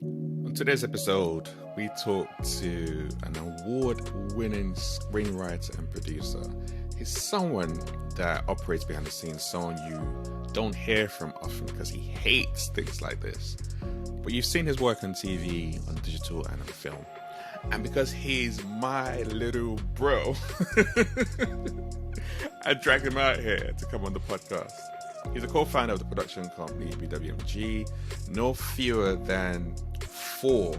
On today's episode, we talk to an award-winning screenwriter and producer. He's someone that operates behind the scenes, someone you don't hear from often because he hates things like this. But you've seen his work on TV, on digital, and on film. And because he's my little bro, I dragged him out here to come on the podcast. He's a co-founder of the production company BWMG. No fewer than 4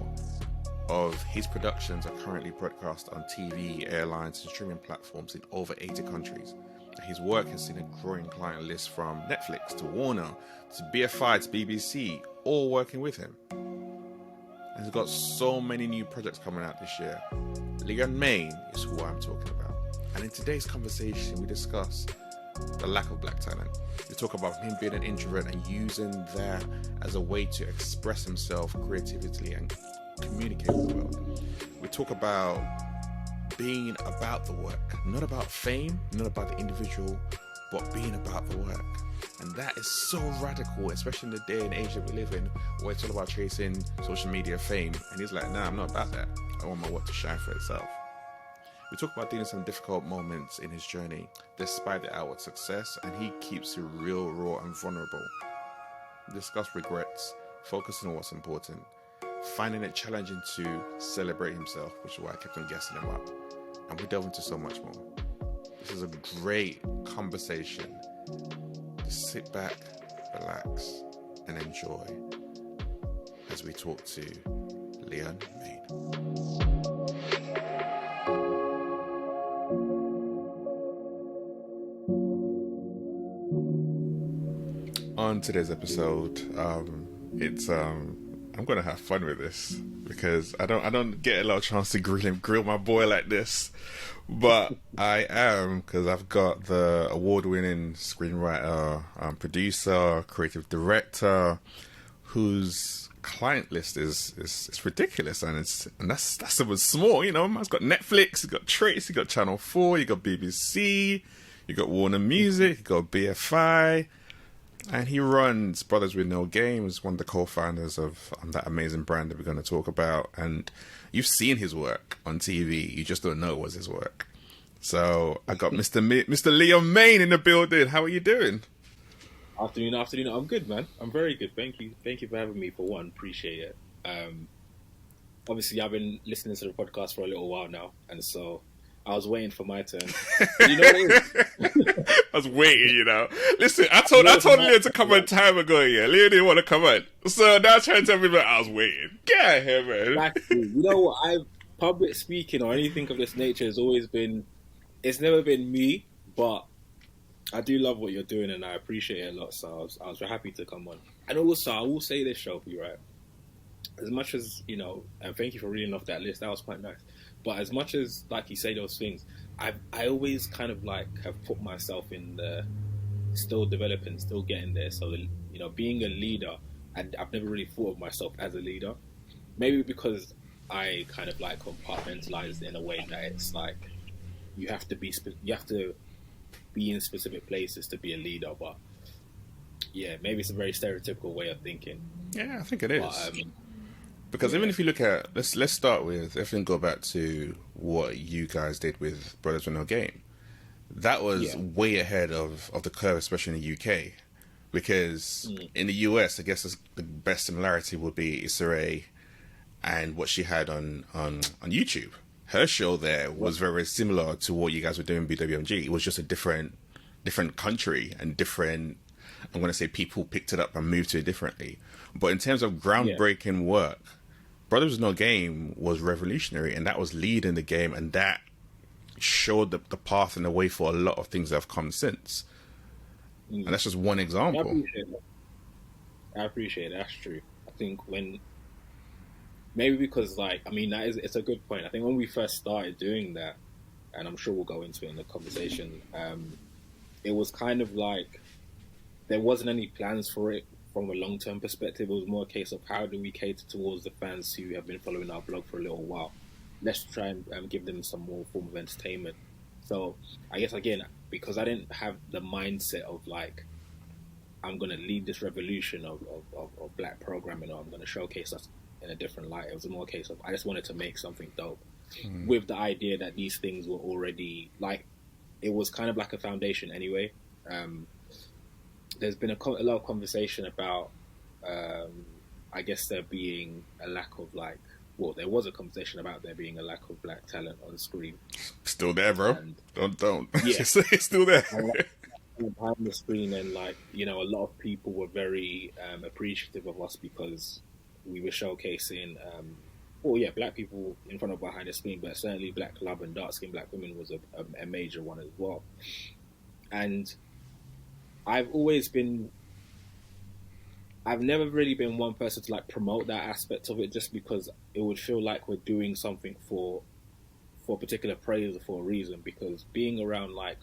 of his productions are currently broadcast on TV, airlines, and streaming platforms in over 80 countries. His work has seen a growing client list from Netflix to Warner to BFI to BBC, all working with him. And he's got so many new projects coming out this year. Mayne is who I'm talking about. And in today's conversation, we discuss the lack of black talent. We talk about him being an introvert and using that as a way to express himself creatively and communicate with the world. We talk about being about the work, not about fame, not about the individual, but being about the work. And that is so radical, especially in the day and age that we live in, where it's all about chasing social media fame. And he's like, nah, I'm not about that. I want my work to shine for itself. We talk about dealing with some difficult moments in his journey, despite the outward success, and he keeps it real, raw, and vulnerable. We discuss regrets, focusing on what's important, finding it challenging to celebrate himself, which is why I kept on guessing him up. And we delve into so much more. This is a great conversation. Just sit back, relax, and enjoy as we talk to Mayne. On today's episode, I'm gonna have fun with this because I don't get a lot of chance to grill my boy like this, but I am, because I've got the award-winning screenwriter, producer, creative director, whose client list is ridiculous, and that's even small. You know, man's got Netflix, you got Trace, you got Channel 4, you got BBC, you got Warner Music, you got BFI. And he runs Brothers with No Game, is one of the co-founders of that amazing brand that we're going to talk about. And you've seen his work on TV, you just don't know it was his work. So I got Mr. Mayne in the building. How are you doing? Afternoon. I'm good, man. I'm very good. Thank you for having me. For one, appreciate it. Obviously, I've been listening to the podcast for a little while now, and so I was waiting for my turn. You know what it is? I was waiting, you know. Listen, I told Leah to come on time ago, yeah. Leah didn't want to come on. So now trying to tell me that I was waiting. Get out of here, man. Exactly. You know what? Public speaking or anything of this nature has always been, it's never been me, but I do love what you're doing and I appreciate it a lot. So I was happy to come on. And also, I will say this, Shelby, right? As much as, you know, and thank you for reading off that list, that was quite nice. But as much as, like you say those things, I always kind of like have put myself in the still developing, still getting there. So, you know, being a leader, and I've never really thought of myself as a leader. Maybe because I kind of like compartmentalized in a way that it's like you have to be in specific places to be a leader. But yeah, maybe it's a very stereotypical way of thinking. Yeah, I think it is. But, because even if you look at, let's start with, if we can go back to what you guys did with Brothers with No Game, that was way ahead of the curve, especially in the UK. Because in the US, I guess the best similarity would be Issa Rae and what she had on YouTube. Her show there was very similar to what you guys were doing in BWMG. It was just a different country and different, I'm going to say, people picked it up and moved to it differently. But in terms of groundbreaking work, Brothers with No Game was revolutionary, and that was leading the game, and that showed the path and the way for a lot of things that have come since. And that's just one example. I appreciate it. That's true. I think maybe because, like, I mean, it's a good point. I think when we first started doing that, and I'm sure we'll go into it in the conversation, it was kind of like there wasn't any plans for it from a long-term perspective. It was more a case of how do we cater towards the fans who have been following our blog for a little while. Let's try and give them some more form of entertainment. So I guess, again, because I didn't have the mindset of like, I'm going to lead this revolution of black programming, or I'm going to showcase us in a different light. It was more a case of I just wanted to make something dope with the idea that these things were already like, it was kind of like a foundation anyway. There's been a lot of conversation about, I guess there being a lack of like, well, there was a conversation about there being a lack of black talent on screen. Still there, bro. And, don't. Yeah. It's still there. Behind the screen, and like, you know, a lot of people were very appreciative of us because we were showcasing, black people in front of behind the screen, but certainly black love and dark-skinned black women was a major one as well. And I've never really been one person to like promote that aspect of it, just because it would feel like we're doing something for particular praise or for a reason, because being around like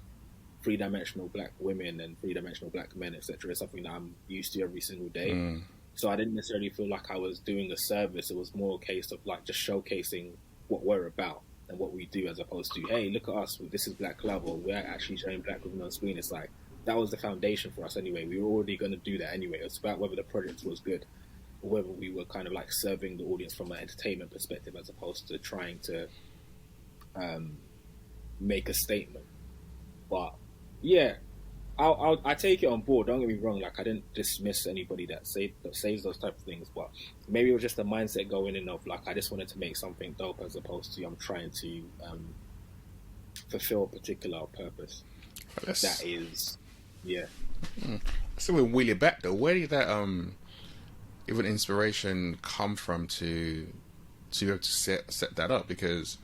three-dimensional black women and three-dimensional black men, etc., is something that I'm used to every single day. So I didn't necessarily feel like I was doing a service. It was more a case of like just showcasing what we're about and what we do, as opposed to, hey, look at us, this is Black Love, or we're actually showing black women on screen. It's like, that was the foundation for us anyway. We were already going to do that anyway. It's about whether the project was good or whether we were kind of like serving the audience from an entertainment perspective, as opposed to trying to make a statement. But yeah, I take it on board. Don't get me wrong. Like, I didn't dismiss anybody that says those type of things, but maybe it was just a mindset going in of like, I just wanted to make something dope, as opposed to I'm trying to fulfill a particular purpose. That is, yeah. So we'll wheel it back though. Where did that even inspiration come from to be able to set that up? Because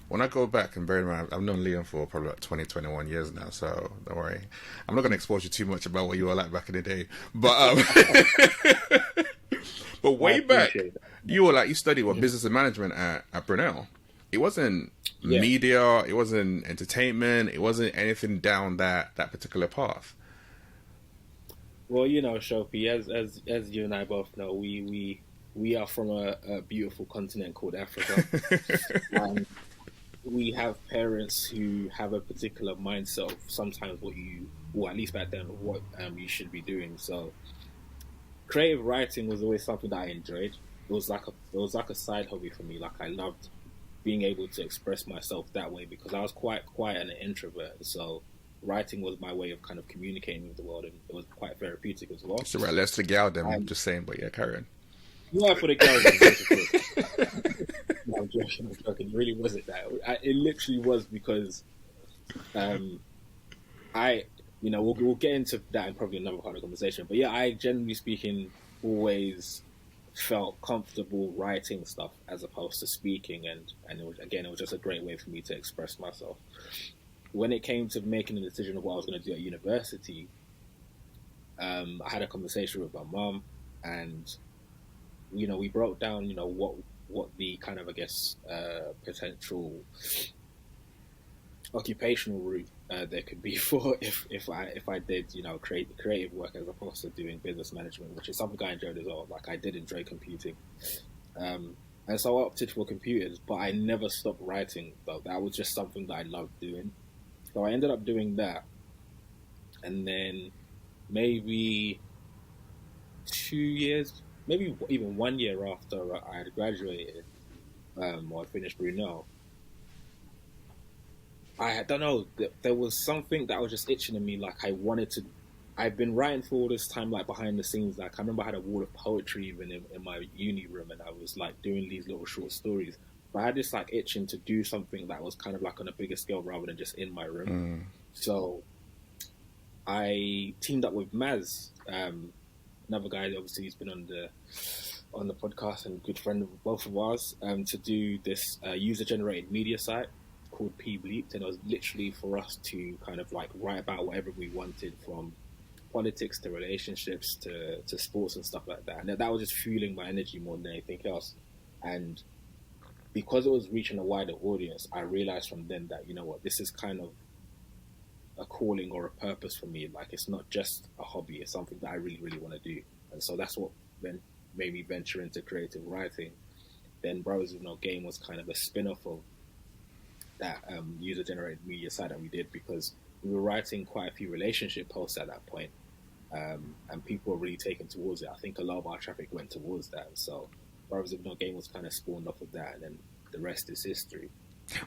when I go back, and bear in mind, I've known Leon for probably about 20, 21 years now, so don't worry. I'm not going to expose you too much about what you were like back in the day. But but way back, you were like, you studied business and management at Brunel. It wasn't media, it wasn't entertainment, it wasn't anything down that particular path. Well, you know, Shofi, as you and I both know, we are from a beautiful continent called Africa. We have parents who have a particular mindset of sometimes at least back then, what you should be doing. So creative writing was always something that I enjoyed. It was like a side hobby for me. Like, I loved being able to express myself that way, because I was quite quiet and an introvert. So writing was my way of kind of communicating with the world, and it was quite therapeutic as well. So right, let's the gal them. I'm just saying, but yeah, carry on. Yeah, for the girls. No, I'm joking. It really wasn't that. It literally was because we'll get into that in probably another part of the conversation. But yeah, I generally speaking always felt comfortable writing stuff as opposed to speaking, and it was just a great way for me to express myself. When it came to making the decision of what I was going to do at university, I had a conversation with my mum, and we broke down what the kind of, I guess, potential occupational route there could be for if I did creative work as opposed to doing business management, which is something I enjoyed as well. Like, I did enjoy computing, and so I opted for computers, but I never stopped writing though. That was just something that I loved doing. So I ended up doing that, and then maybe 2 years, maybe even 1 year after I had graduated, or I finished Brunel, I don't know, there was something that was just itching in me. Like, I've been writing for all this time, like behind the scenes. Like, I remember I had a wall of poetry even in my uni room, and I was like doing these little short stories. But I had this like itching to do something that was kind of like on a bigger scale rather than just in my room. So I teamed up with Maz, another guy that obviously he's been on the podcast and good friend of both of ours, to do this user-generated media site called P Bleeped, and it was literally for us to kind of like write about whatever we wanted, from politics to relationships to sports and stuff like that. And that was just fueling my energy more than anything else. And because it was reaching a wider audience, I realized from then that, this is kind of a calling or a purpose for me. Like, it's not just a hobby, it's something that I really, really want to do. And so that's what then made me venture into creative writing. Then Brothers With No Game was kind of a spin-off of that user-generated media site that we did, because we were writing quite a few relationship posts at that point, and people were really taken towards it. I think a lot of our traffic went towards that. So Brothers of No Game was kind of spawned off of that, and then the rest is history.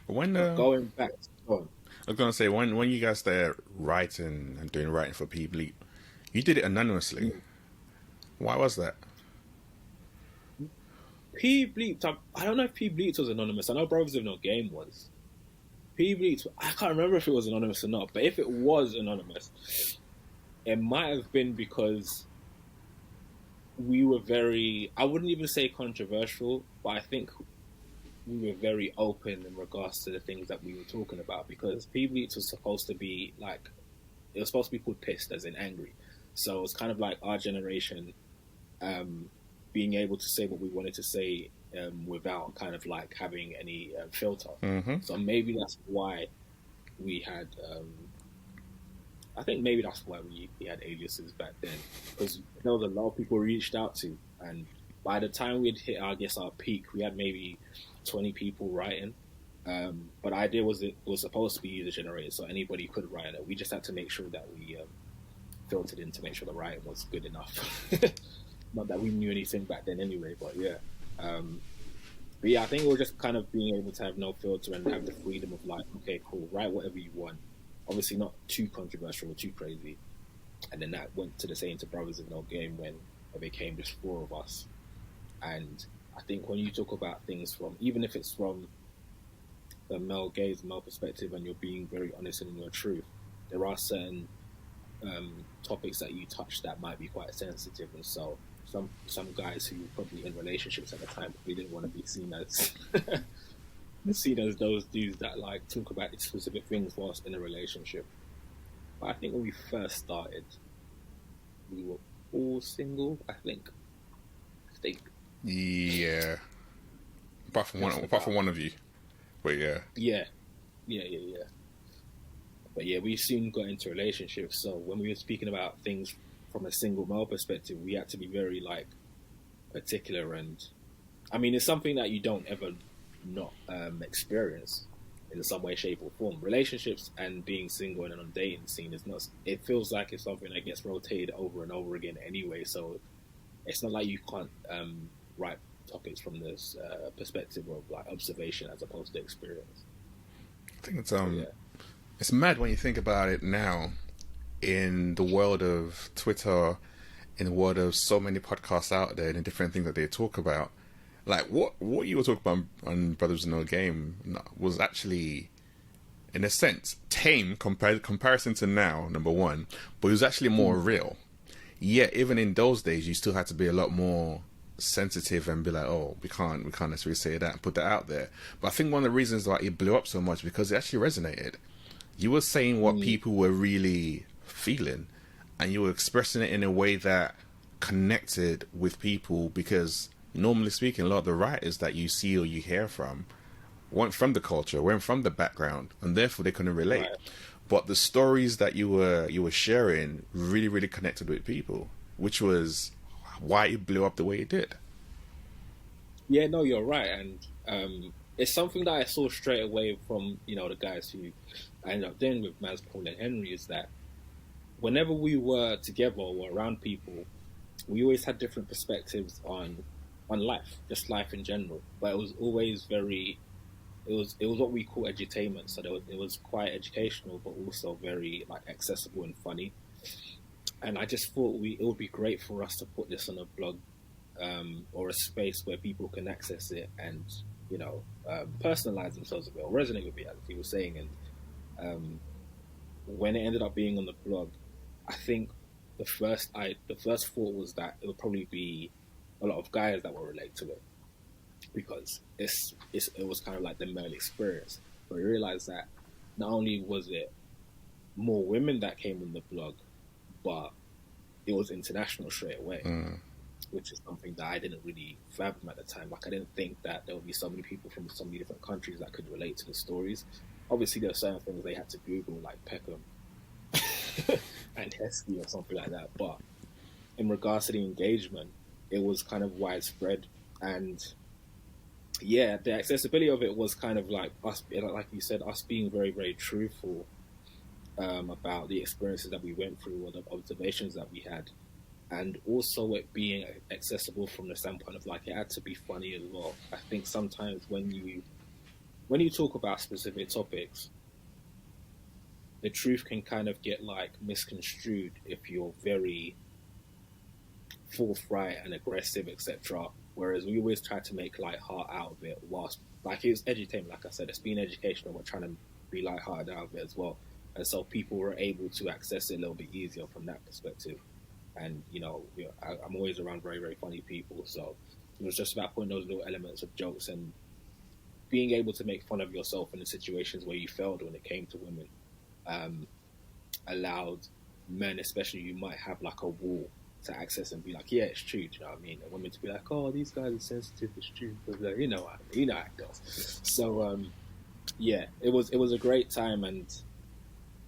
When But going back, on, I was gonna say when you guys started writing and doing writing for P Bleep, you did it anonymously. Why was that? P Bleep, I don't know if P Bleep was anonymous. I know Brothers of No Game was. P Bleep, I can't remember if it was anonymous or not, but if it was anonymous, it might have been because we were very, I wouldn't even say controversial, but I think we were very open in regards to the things that we were talking about, because P Bleach was supposed to be like, it was supposed to be called pissed, as in angry. So it was kind of like our generation being able to say what we wanted to say without kind of like having any filter. Mm-hmm. So maybe that's why we had, I think maybe that's why we had aliases back then, because there was a lot of people we reached out to, and by the time we'd hit, I guess, our peak, we had maybe 20 people writing. But the idea was it was supposed to be user generated, so anybody could write it. We just had to make sure that we filtered in to make sure the writing was good enough. Not that we knew anything back then anyway, but yeah. But yeah, I think it was just kind of being able to have no filter and have the freedom of like, okay, cool, write whatever you want. Obviously not too controversial or too crazy. And then that went to the same to Brothers of No Game when it became just four of us. And I think when you talk about things from, even if it's from the male gaze, male perspective, and you're being very honest and in your truth, there are certain topics that you touch that might be quite sensitive. And so some guys who were probably in relationships at the time probably didn't want to be seen as seen as those dudes that like talk about these specific things whilst in a relationship. But I think when we first started, we were all single. I think. Yeah. Apart from one of you, but yeah. Yeah. But yeah, we soon got into relationships. So when we were speaking about things from a single male perspective, we had to be very like particular. And I mean, it's something that you don't ever not experience in some way, shape, or form. Relationships and being single and on a dating scene is not. It feels like it's something that gets rotated over and over again anyway. So it's not like you can't write topics from this perspective of like observation as opposed to experience. I think it's mad when you think about it now, in the world of Twitter, in the world of so many podcasts out there and the different things that they talk about. Like what you were talking about on Brothers of No Game was actually, in a sense, tame comparison to now, number one, but it was actually more real. Yet even in those days, you still had to be a lot more sensitive and be like, oh, we can't necessarily say that and put that out there. But I think one of the reasons why it blew up so much because it actually resonated. You were saying what people were really feeling, and you were expressing it in a way that connected with people, because normally speaking, a lot of the writers that you see or you hear from weren't from the culture, weren't from the background, and therefore they couldn't relate. Right. But the stories that you were sharing really, really connected with people, which was why it blew up the way it did. Yeah, no, you're right, and it's something that I saw straight away from the guys who I ended up dealing with, Maz, Paul, and Henry, is that whenever we were together or around people, we always had different perspectives on life, just life in general. But it was always very, it was what we call edutainment. So it was quite educational, but also very like accessible and funny. And I just thought it would be great for us to put this on a blog or a space where people can access it and personalize themselves a bit or resonate with it, as he was saying. And when it ended up being on the blog, I think the first thought was that it would probably be a lot of guys that will relate to it, because it was kind of like the male experience. But we realized that not only was it more women that came on the blog, but it was international straight away, which is something that I didn't really fathom at the time. Like, I didn't think that there would be so many people from so many different countries that could relate to the stories. Obviously, there are certain things they had to Google, like Peckham and Heskey or something like that. But in regards to the engagement, it was kind of widespread. And yeah, the accessibility of it was kind of like us, like you said, us being very, very truthful about the experiences that we went through or the observations that we had. and also it being accessible from the standpoint of like it had to be funny as well. I think sometimes when you talk about specific topics, the truth can kind of get like misconstrued if you're very forthright and aggressive, etc. Whereas we always try to make light heart out of it, whilst like it's edutainment, like I said, it's been educational. We're trying to be light-hearted out of it as well, and so people were able to access it a little bit easier from that perspective. And I'm always around very, very funny people, so it was just about putting those little elements of jokes and being able to make fun of yourself in the situations where you failed when it came to women. Allowed men, especially, you might have like a wall to access and be like, yeah, it's true. Do you know what I mean? And women to be like, oh, these guys are sensitive. It's true, but like, you know how it goes. So yeah, it was a great time, and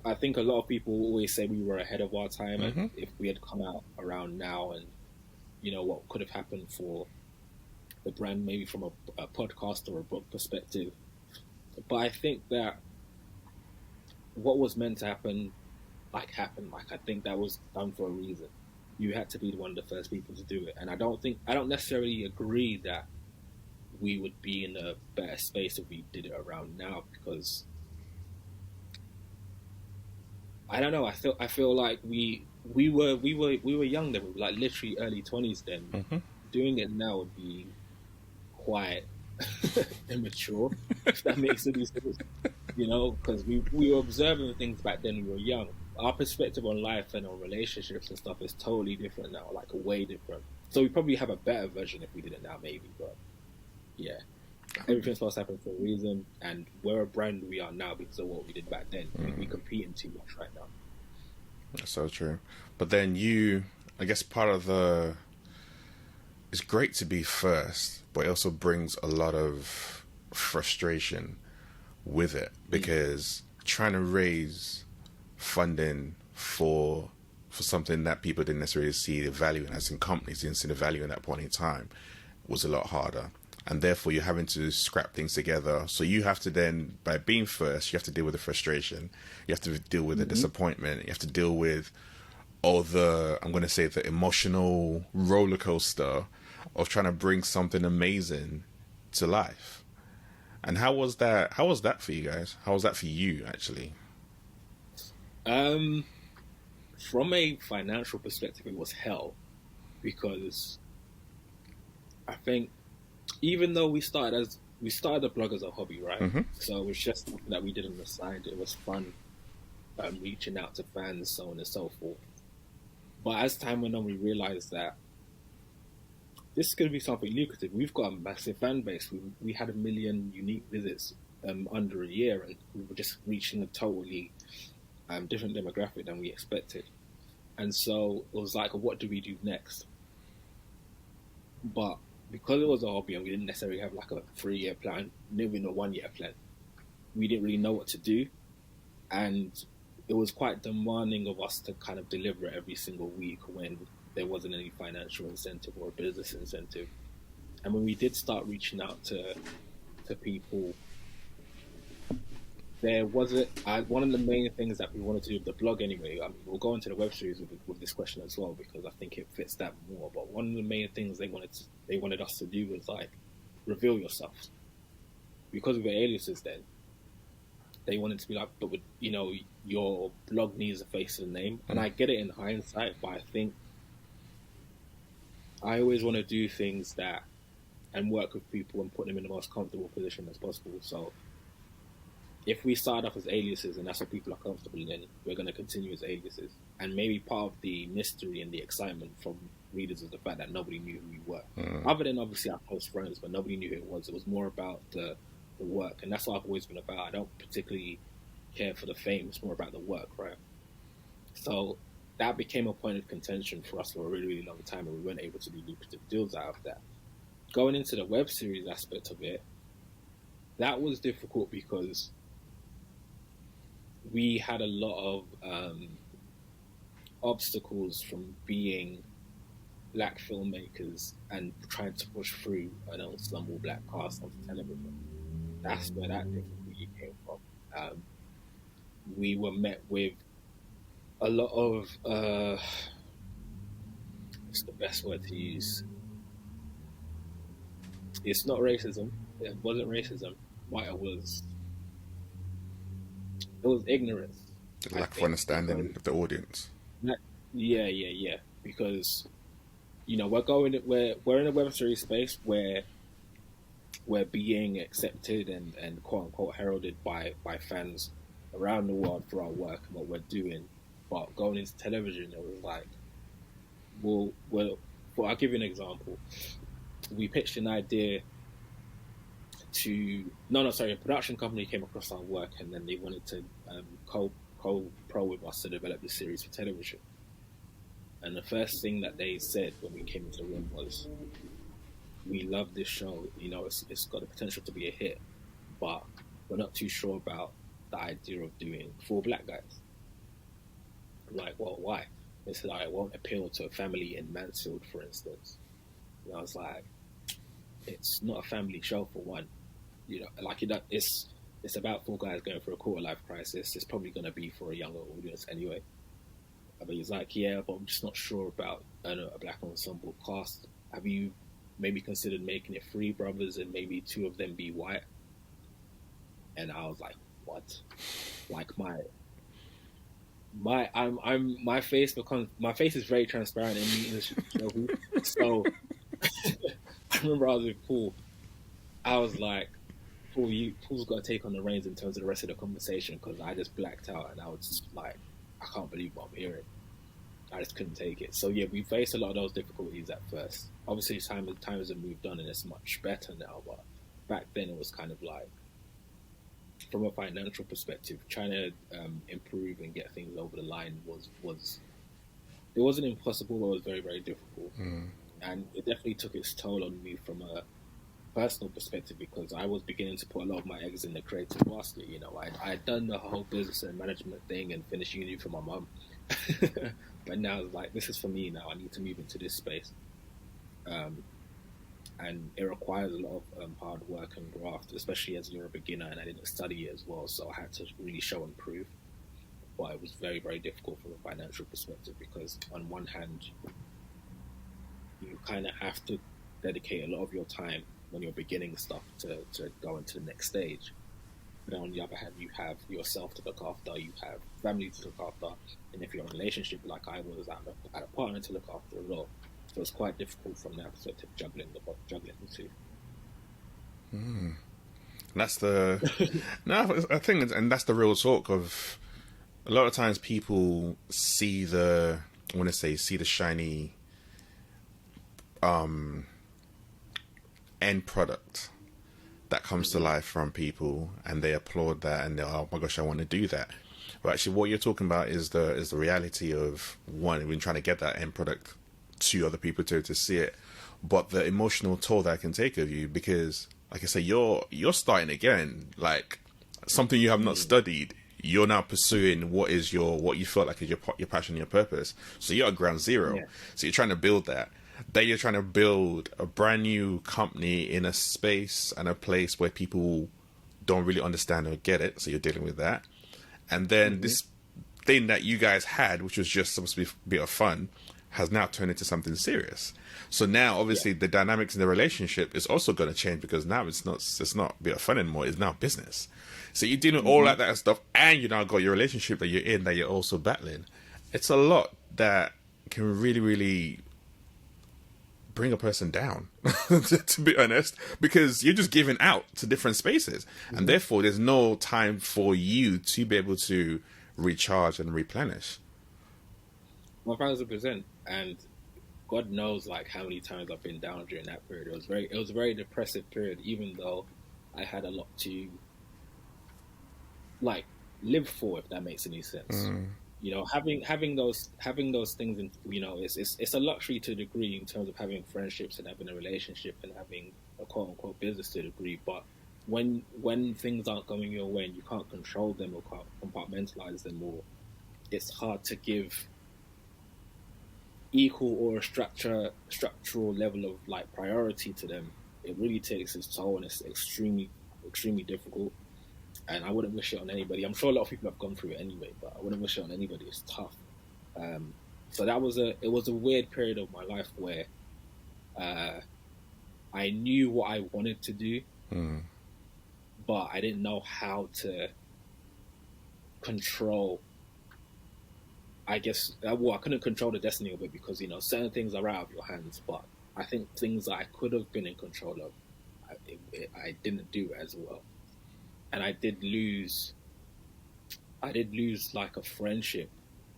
I think a lot of people always say we were ahead of our time, and if we had come out around now, and what could have happened for the brand, maybe from a podcast or a book perspective. But I think that what was meant to happen, happened. Like, I think that was done for a reason. You had to be one of the first people to do it, and I don't necessarily agree that we would be in a better space if we did it around now, because I don't know. I feel like we were young then. We were like literally early 20s then. Doing it now would be quite immature, if that makes any sense. Because we were observing things back then. We were young. Our perspective on life and on relationships and stuff is totally different now, like way different. So we probably have a better version if we did it now, maybe. But yeah, everything's supposed to happen for a reason, and we're a brand we are now because of what we did back then. We competing too much right now. That's so true. But then I guess part of it's great to be first, but it also brings a lot of frustration with it, because trying to raise funding for something that people didn't necessarily see the value in, as in companies didn't see the value in that point in time, was a lot harder. And therefore you're having to scrap things together. So you have to then, by being first, you have to deal with the frustration. You have to deal with the disappointment. You have to deal with all the emotional roller coaster of trying to bring something amazing to life. And how was that for you guys? How was that for you, actually? From a financial perspective, it was hell, because I think even though we started the blog as a hobby, right? So it was just something that we did on the side. It was fun, reaching out to fans, so on and so forth. But as time went on, we realized that this is going to be something lucrative. We've got a massive fan base. We had 1 million unique visits under a year, and we were just reaching a totally different demographic than we expected. And so it was like, what do we do next? But because it was a hobby and we didn't necessarily have like a 3-year plan, maybe not 1-year plan, we didn't really know what to do. And it was quite demanding of us to kind of deliver every single week when there wasn't any financial incentive or business incentive. And when we did start reaching out to people, there wasn't one of the main things that we wanted to do with the blog anyway. I mean, we'll go into the web series with this question as well, because I think it fits that more. But one of the main things they wanted us to do was like reveal yourself, because we were aliases then. They wanted to be like, but your blog needs a face and a name. And I get it in hindsight, but I think I always want to do things and work with people and put them in the most comfortable position as possible. So if we start off as aliases and that's what people are comfortable in, we're going to continue as aliases. And maybe part of the mystery and the excitement from readers is the fact that nobody knew who we were. Other than obviously our close friends, but nobody knew who it was. It was more about the work. And that's what I've always been about. I don't particularly care for the fame. It's more about the work, right? So that became a point of contention for us for a really, really long time, and we weren't able to do lucrative deals out of that. Going into the web series aspect of it, that was difficult because we had a lot of obstacles from being black filmmakers and trying to push through an ensemble black cast onto television. That's where that difficulty came from. We were met with a lot of what's the best word to use? It's not racism. It wasn't racism. What it was ignorance. The I lack of think understanding of the audience. yeah. Because we're in a Web3 space where we're being accepted and quote unquote heralded by fans around the world for our work and what we're doing. But going into television, it was like, well, I'll give you an example. We pitched an idea to a production company came across our work and then they wanted to co-pro with us to develop this series for television. And the first thing that they said when we came into the room was, "We love this show. It's got the potential to be a hit, but we're not too sure about the idea of doing 4 black guys." I'm like, well, why? They said, "It won't appeal to a family in Mansfield, for instance." And I was like, it's not a family show for one. It's about 4 guys going through a quarter-life crisis. It's probably going to be for a younger audience anyway. But he's like, yeah, but I'm just not sure about a black ensemble cast. Have you maybe considered making it 3 brothers and maybe 2 of them be white? And I was like, what? Like my face is very transparent in meetings. So I remember I was with Paul. I was like, Paul's got to take on the reins in terms of the rest of the conversation, because I just blacked out and I was just like, I can't believe what I'm hearing. I just couldn't take it. So yeah, we faced a lot of those difficulties at first. Obviously, times have moved on and it's much better now. But back then, it was kind of like, from a financial perspective, trying to improve and get things over the line was it wasn't impossible, but it was very, very difficult. And it definitely took its toll on me from a personal perspective, because I was beginning to put a lot of my eggs in the creative basket. I had done the whole business and management thing and finished uni for my mum. But now it's like, this is for me now. I need to move into this space. And it requires a lot of hard work and graft, especially as you're a beginner, and I didn't study it as well, so I had to really show and prove. But it was very, very difficult from a financial perspective, because on one hand, you kind of have to dedicate a lot of your time when you're beginning stuff to go into the next stage. But on the other hand, you have yourself to look after, you have family to look after, and if you're in a relationship like I was, I had a partner to look after as well. So it's quite difficult from that perspective, juggling the two. That's the no, I think, and that's the real talk of. A lot of times, people see the shiny end product that comes to life from people, and they applaud that, and they're, oh my gosh, I want to do that. But actually, what you're talking about is the reality of one, when trying to get that end product to other people to see it, but the emotional toll that can take of you, because like I say, you're starting again, like something you have not studied. You're now pursuing what you feel like is your passion, your purpose. So you're at ground zero. Yeah. So you're trying to build that. Then you're trying to build a brand new company in a space and a place where people don't really understand or get it. So you're dealing with that. And then this thing that you guys had, which was just supposed to be a bit of fun, has now turned into something serious. So now, obviously, the dynamics in the relationship is also going to change, because now it's not a bit of fun anymore. It's now business. So you're dealing with all that stuff, and you now got your relationship that you're in, that you're also battling. It's a lot that can really, really bring a person down, to be honest, because you're just giving out to different spaces, and therefore there's no time for you to be able to recharge and replenish. 1,000%, and God knows like how many times I've been down during that period. It was a very depressive period, even though I had a lot to like live for, if that makes any sense. Having those things, in, it's a luxury to a degree in terms of having friendships and having a relationship and having a quote unquote business to a degree. But when things aren't going your way and you can't control them or can't compartmentalize them, or it's hard to give equal or a structural level of like priority to them, it really takes its toll, and it's extremely, extremely difficult. And I wouldn't wish it on anybody. I'm sure a lot of people have gone through it anyway, but I wouldn't wish it on anybody. It's tough. So it was a weird period of my life where I knew what I wanted to do, but I didn't know how to control. I guess I couldn't control the destiny of it because certain things are out of your hands. But I think things that I could have been in control of, I didn't do as well, and I did lose like a friendship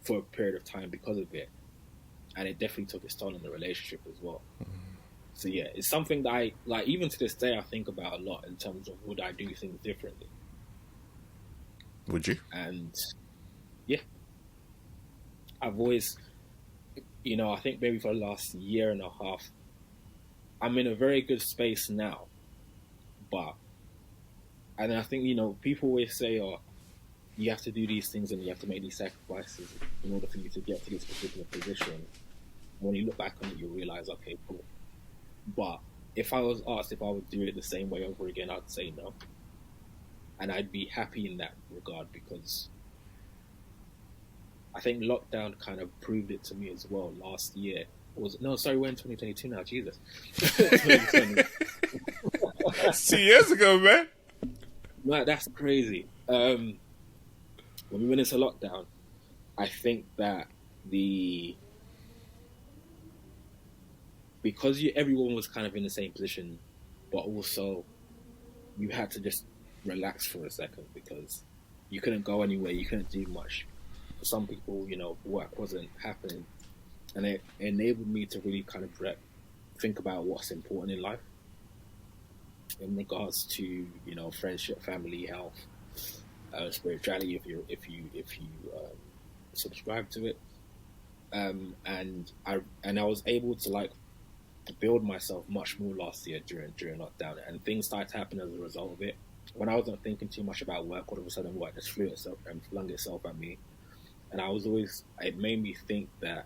for a period of time because of it, and it definitely took its toll on the relationship as well. So yeah, it's something that I like. Even to this day, I think about a lot in terms of would I do things differently? Would you? And yeah, I've always, I think maybe for the last year and a half, I'm in a very good space now. And I think people always say, "Oh, you have to do these things and you have to make these sacrifices in order for you to get to this particular position." When you look back on it, you realize, okay, cool. But if I was asked if I would do it the same way over again, I'd say no. And I'd be happy in that regard because I think lockdown kind of proved it to me as well last year. We're in 2022 now, Jesus. 2020. 2 years ago, man. Man, that's crazy. When we went into lockdown, I think that because everyone was kind of in the same position, but also you had to just relax for a second because you couldn't go anywhere, you couldn't do much. For some people, work wasn't happening, and it enabled me to really kind of think about what's important in life in regards to friendship, family, health, spirituality. If you subscribe to it, and I was able to like build myself much more last year during lockdown, and things started to happen as a result of it. When I wasn't thinking too much about work, all of a sudden work just flung itself at me, and it made me think that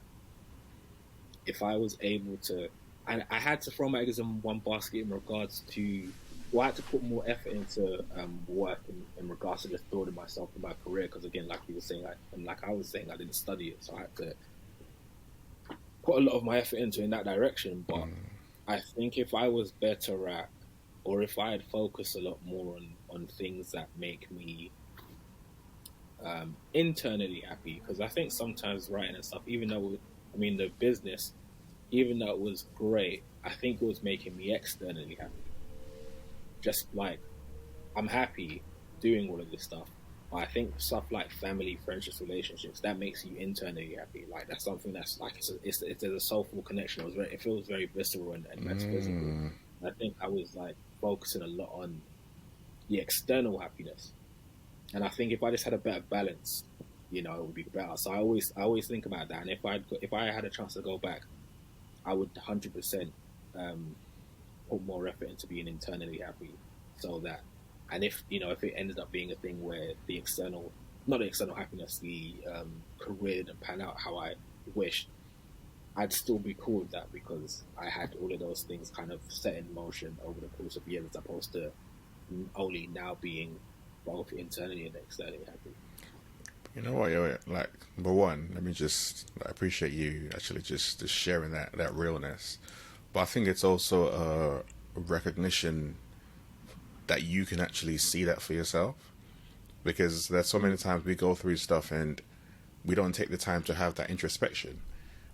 if I was able to, I had to throw my eggs in one basket in regards to, I had to put more effort into work in regards to just building myself in my career, because again, like you were saying, I was saying, I didn't study it, so I had to put a lot of my effort into in that direction. But I think if I was better at, or if I had focused a lot more on things that make me internally happy, because I think sometimes writing and stuff, even though the business, even though it was great, I think it was making me externally happy. Just like, I'm happy doing all of this stuff. I think stuff like family, friendships, relationships, that makes you internally happy. Like, that's something that's like, there's a soulful connection. It feels very visceral and metaphysical. I think I was like focusing a lot on the external happiness. And I think if I just had a better balance, it would be better. So I always think about that. And if I had a chance to go back, I would 100% put more effort into being internally happy, so that, and if it ended up being a thing where not the external happiness, the career didn't pan out how I wished, I'd still be cool with that because I had all of those things kind of set in motion over the course of years, as opposed to only now being both internally and externally happy. You know what, like, number one, let me just, I appreciate you actually just sharing that realness. But I think it's also a recognition that you can actually see that for yourself. Because there's so many times we go through stuff and we don't take the time to have that introspection.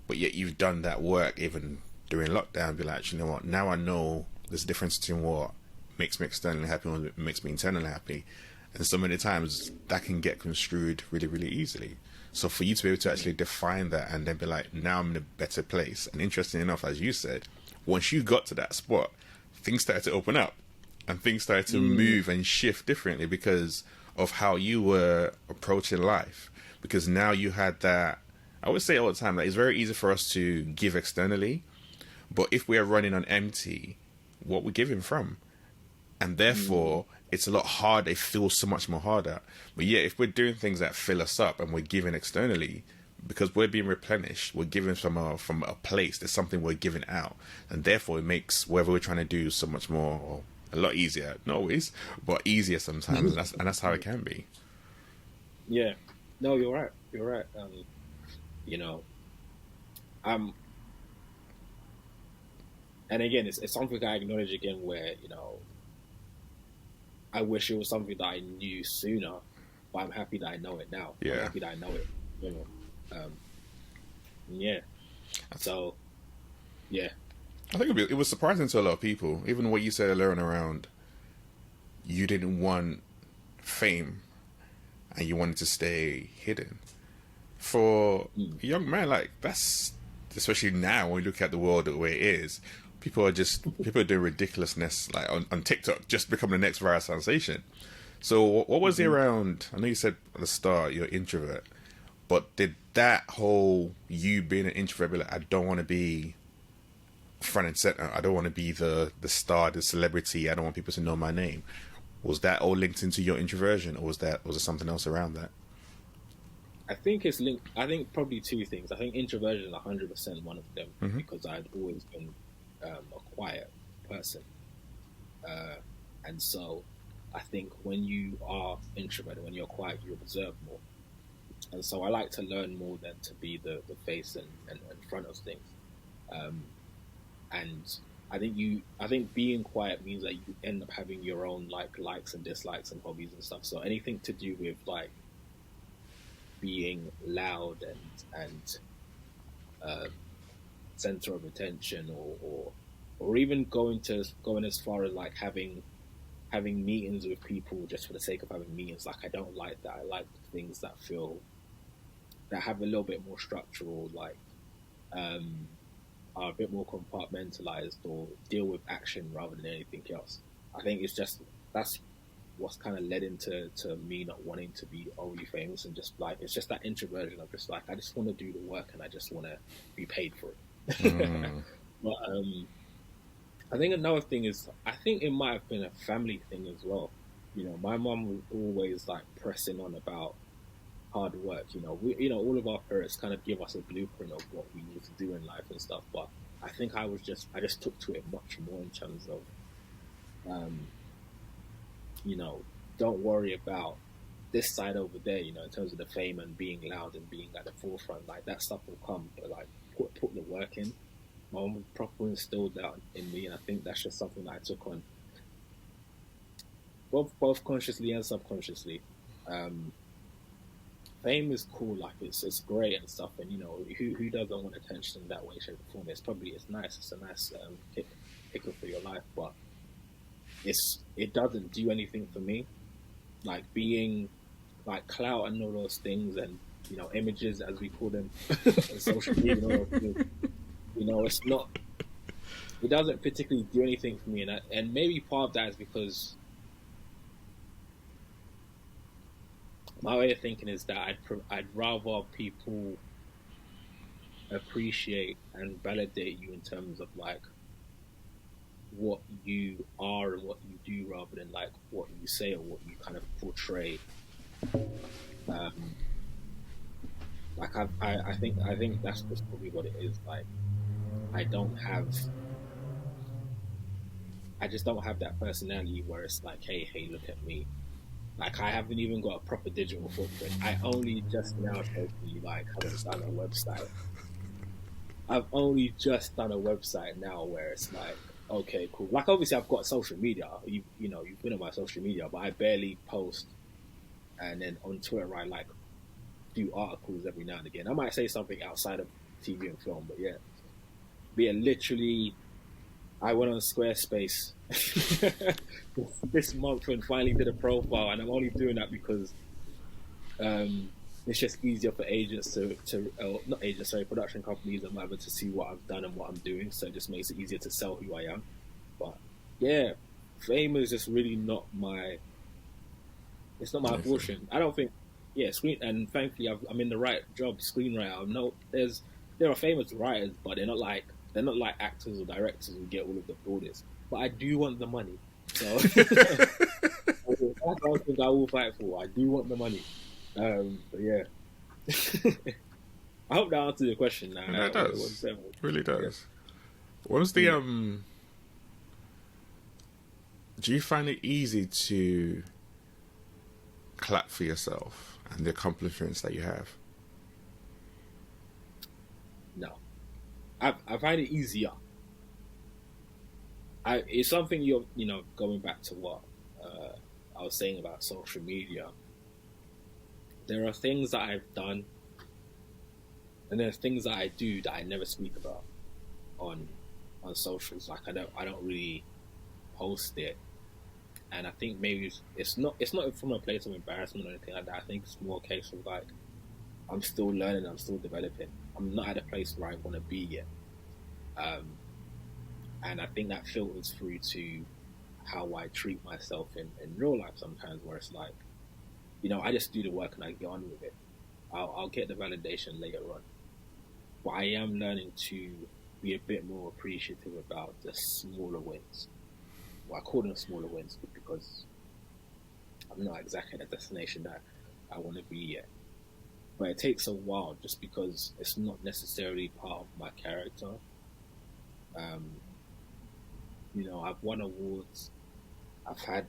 But yet you've done that work even during lockdown. Be like, you know what, now I know there's a difference between what makes me externally happy and what makes me internally happy. And so many times that can get construed really, really easily. So for you to be able to actually define that and then be like, now I'm in a better place. And interesting enough, as you said, once you got to that spot, things started to open up and things started to move and shift differently because of how you were approaching life. Because now you had that, I would say all the time, that it's very easy for us to give externally, but if we are running on empty, what we're giving from? And therefore, it's a lot harder. It feels so much more harder. But yeah, if we're doing things that fill us up and we're giving externally, because we're being replenished, we're giving from a place. There's something we're giving out, and therefore it makes whatever we're trying to do so much more, or a lot easier. Not always, but easier sometimes. And that's how it can be. Yeah, no, you're right. Um, and again, it's something I acknowledge again, where I wish it was something that I knew sooner, but I'm happy that I know it now. I'm Yeah. happy that I know it. Yeah. So, yeah. I think it was surprising to a lot of people, even what you said earlier around you didn't want fame and you wanted to stay hidden. For a young man, like, that's, especially now when we look at the world the way it is, people are doing ridiculousness, like on TikTok, just becoming the next viral sensation. So what was it around? I know you said at the start you're an introvert, but did that whole you being an introvert be like, I don't want to be front and center, I don't want to be the star, the celebrity, I don't want people to know my name? Was that all linked into your introversion, or was there something else around that? I think it's linked. I think probably two things. I think introversion is 100% one of them, because I'd always been a quiet person. And so I think when you are introverted, when you're quiet, you observe more. And so I like to learn more than to be the face and front of things. And I think being quiet means that you end up having your own likes and dislikes and hobbies and stuff. So anything to do with like being loud and center of attention, or even going as far as like having meetings with people just for the sake of having meetings. Like, I don't like that. I like things that have a little bit more structural, like are a bit more compartmentalized, or deal with action rather than anything else. I think that's what's kind of led into me not wanting to be overly famous, and just like, it's just that introversion of just like, I just want to do the work and I just want to be paid for it. But I think another thing is, I think it might have been a family thing as well. My mom was always like pressing on about hard work. All of our parents kind of give us a blueprint of what we need to do in life and stuff. But I think I just took to it much more in terms of, don't worry about this side over there, in terms of the fame and being loud and being at the forefront. Like, that stuff will come, but like, put the work in. My mom properly instilled that in me, and I think that's just something that I took on, both consciously and subconsciously. Fame is cool, like it's great and stuff, and who doesn't want attention in that way, shape, or form? It's nice. It's a nice kicker for your life, but it doesn't do anything for me. Like, being like clout and all those things, and images, as we call them, on social media. It's not. It doesn't particularly do anything for me, and maybe part of that is because my way of thinking is that I'd rather people appreciate and validate you in terms of like what you are and what you do, rather than like what you say or what you kind of portray. Like, I think that's just probably what it is. Like, I just don't have that personality where it's like, hey, look at me. Like, I haven't even got a proper digital footprint. I only just now totally like haven't done a website. I've only just done a website now where it's like, okay, cool. Like, obviously I've got social media. You've been on my social media, but I barely post. And then on Twitter, I like do articles every now and again. I might say something outside of TV and film, but yeah. Literally, I went on Squarespace this month and finally did a profile, and I'm only doing that because it's just easier for agents production companies and whatever, to see what I've done and what I'm doing. So it just makes it easier to sell who I am. But yeah, fame is just really not my. It's not my portion. I don't think. Yeah, and thankfully I'm in the right job, screenwriter. There are famous writers, but they're not like actors or directors who get all of the audits. But I do want the money, so that's one thing I will fight for. I do want the money. But yeah, I hope that answers your question. Now, No, it does. It really does. Yeah. What was the Do you find it easy to clap for yourself and the accomplishments that you have? No. I find it easier. It's something going back to what I was saying about social media. There are things that I've done, and there's things that I do that I never speak about on socials. Like I don't really post it, and I think maybe it's not from a place of embarrassment or anything like that. I think it's more a case of like I'm still learning, I'm still developing. I'm not at a place where I want to be yet, and I think that filters through to how I treat myself in real life sometimes, where it's like, I just do the work and I get on with it. I'll get the validation later on, but I am learning to be a bit more appreciative about the smaller wins. Well, I call them smaller wins because I'm not exactly at the destination that I want to be yet. But it takes a while just because it's not necessarily part of my character. I've won awards. I've had,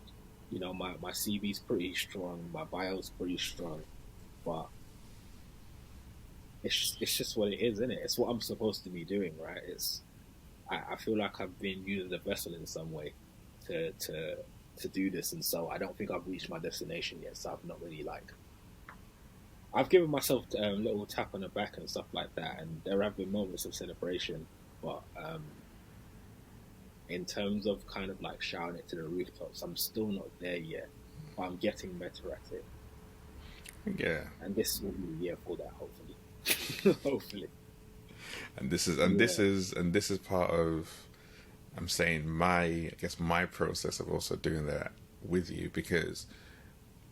my CV's pretty strong, my bio's pretty strong, but it's just what it is, isn't it? It's what I'm supposed to be doing, right? I feel like I've been used as a vessel in some way to do this, and so I don't think I've reached my destination yet. So I've not really I've given myself a little tap on the back and stuff like that, and there have been moments of celebration, but in terms of kind of like shouting it to the rooftops, I'm still not there yet, but I'm getting better at it. Yeah. And this will be the year for that, hopefully. Hopefully. And this is part of, I'm saying, my process of also doing that with you, because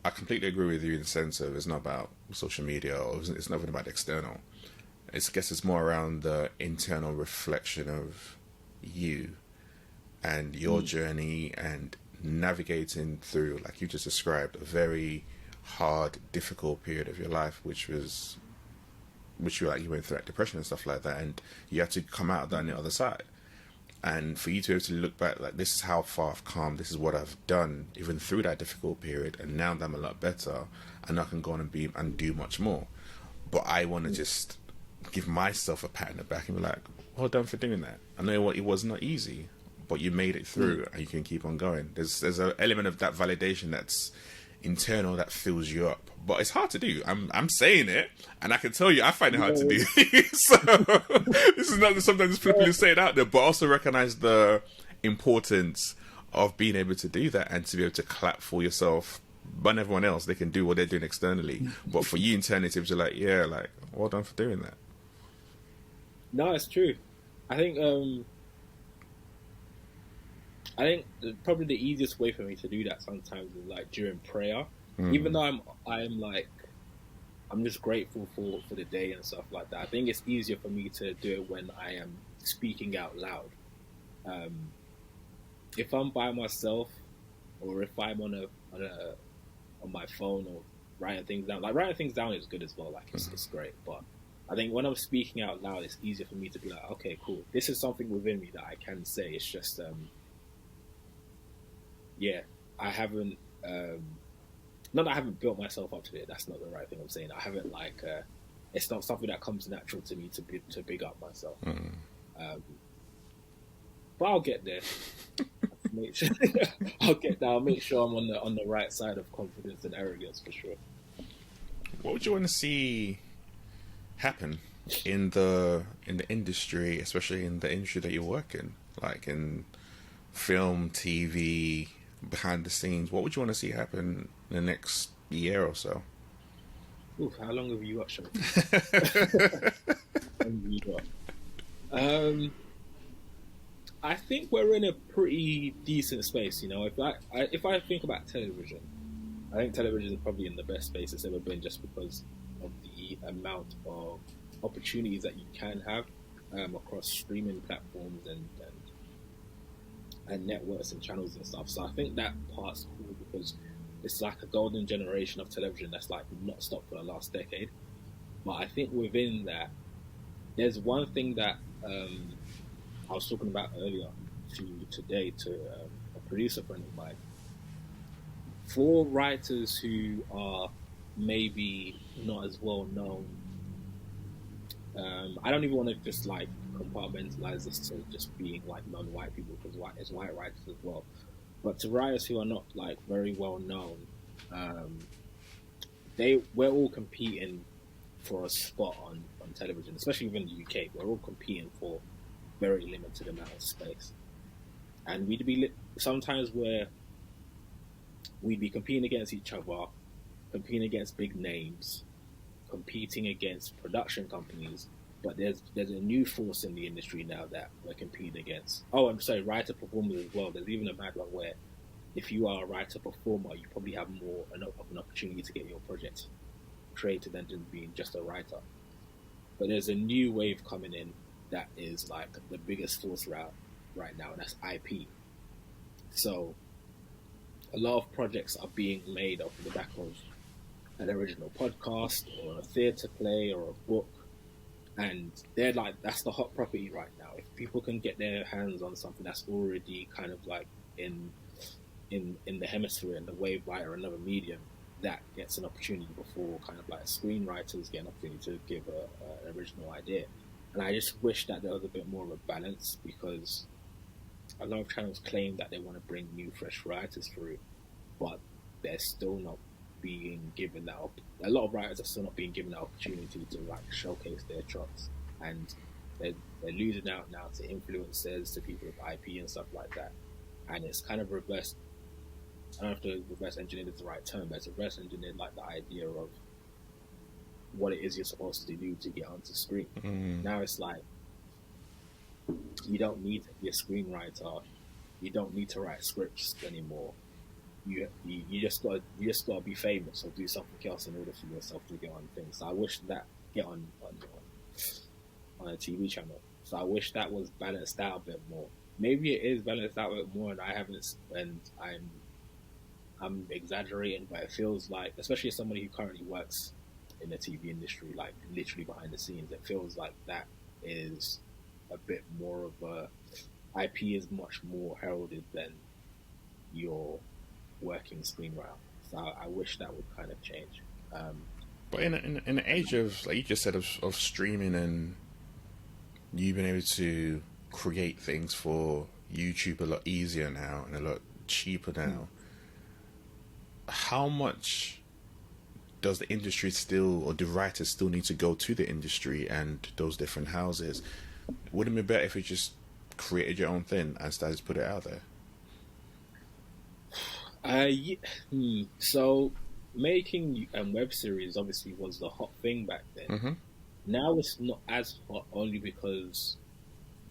I completely agree with you in the sense of it's not about social media, or it's nothing about the external. I guess it's more around the internal reflection of you and your journey, and navigating through, like you just described, a very hard, difficult period of your life, which you went through, like depression and stuff like that, and you had to come out of that on the other side. And for you to be able to look back, like, this is how far I've come, this is what I've done, even through that difficult period, and now that I'm a lot better, and I can go on and do much more. But I want to just give myself a pat on the back and be like, well done for doing that. I know it was not easy, but you made it through, and you can keep on going. There's an element of that validation that's internal that fills you up, but it's hard to do. I'm saying it, and I can tell you I find it hard to do. So this is not sometimes people say it out there, but also recognize the importance of being able to do that, and to be able to clap for yourself. But everyone else, they can do what they're doing externally, but for you internally, to be like, well done for doing that. No, it's true. I think probably the easiest way for me to do that sometimes is like during prayer. Even though I'm just grateful for the day and stuff like that. I think it's easier for me to do it when I am speaking out loud. If I'm by myself, or if I'm on my phone or writing things down, like writing things down is good as well. Like it's great, but I think when I'm speaking out loud, it's easier for me to be like, okay, cool. This is something within me that I can say. It's just I haven't, not that I haven't built myself up to it, that's not the right thing I'm saying. I haven't it's not something that comes natural to me to big up myself. But I'll get there. I'll get there. I'll make sure I'm on the right side of confidence and arrogance for sure. What would you want to see happen in the industry, especially in the industry that you work in, like in film, TV, behind the scenes? What would you want to see happen in the next year or so? Ooh, how long have you got, Sean? I think we're in a pretty decent space. If I think about television, I think television is probably in the best space it's ever been, just because of the amount of opportunities that you can have across streaming platforms and networks and channels and stuff. So I think that part's cool, because it's like a golden generation of television that's like not stopped for the last decade. But I think within that, there's one thing that I was talking about earlier today to a producer friend of mine. For writers who are maybe not as well known, I don't even want to just like compartmentalize this to just being like non-white people, because it's white writers as well. But to writers who are not like very well known, we're all competing for a spot on television, especially within the UK. We're all competing for very limited amount of space, and sometimes we'd be competing against each other, competing against big names, competing against production companies. But there's a new force in the industry now that we're competing against. Oh, I'm sorry, writer performers as well. There's even a mad one where if you are a writer performer, you probably have more of an opportunity to get your project created than just being just a writer. But there's a new wave coming in that is like the biggest force right now, and that's IP. So a lot of projects are being made off the back of an original podcast or a theatre play or a book, and they're like, that's the hot property right now. If people can get their hands on something that's already kind of like in the hemisphere and the wave via another medium, that gets an opportunity before kind of like screenwriters get an opportunity to give an original idea. And I just wish that there was a bit more of a balance, because a lot of channels claim that they want to bring new fresh writers through, but they're still not being given that a lot of writers are still not being given that opportunity to like showcase their chops, and they're losing out now to influencers, to people with IP and stuff like that. And it's kind of reverse, I don't know if the reverse engineered is the right term, but it's reverse engineered like the idea of what it is you're supposed to do to get onto screen. Now it's like, you don't need to be a screenwriter, you don't need to write scripts anymore. You just gotta be famous or do something else in order for yourself to get on things. So I wish that get on a TV channel. So I wish that was balanced out a bit more. Maybe it is balanced out a bit more, and I haven't. And I'm exaggerating, but it feels like, especially as somebody who currently works in the TV industry, like literally behind the scenes, it feels like that is a bit more of a IP is much more heralded than your working screenwriter. So I wish that would kind of change. But in an age of, like you just said, of streaming, and you've been able to create things for YouTube a lot easier now and a lot cheaper now, how much does the industry still, or do writers still need to go to the industry and those different houses? Wouldn't it be better if you just created your own thing and started to put it out there? So making web series obviously was the hot thing back then. Now it's not as hot, only because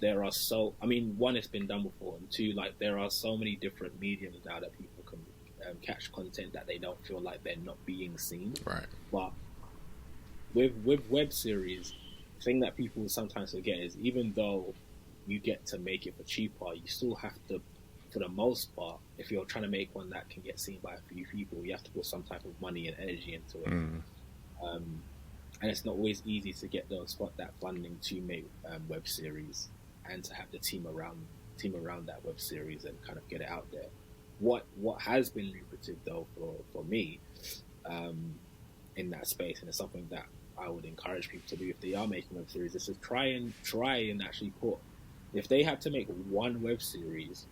there are one, it's been done before, and two, like there are so many different mediums now that people can catch content that they don't feel like they're not being seen. Right. But with web series, the thing that people sometimes forget is, even though you get to make it for cheaper, you still have to, for the most part, if you're trying to make one that can get seen by a few people, you have to put some type of money and energy into it. And it's not always easy to get that funding to make web series, and to have the team around that web series and kind of get it out there. What has been lucrative though for me in that space, and it's something that I would encourage people to do if they are making web series, is to try and actually put, if they have to make one web series,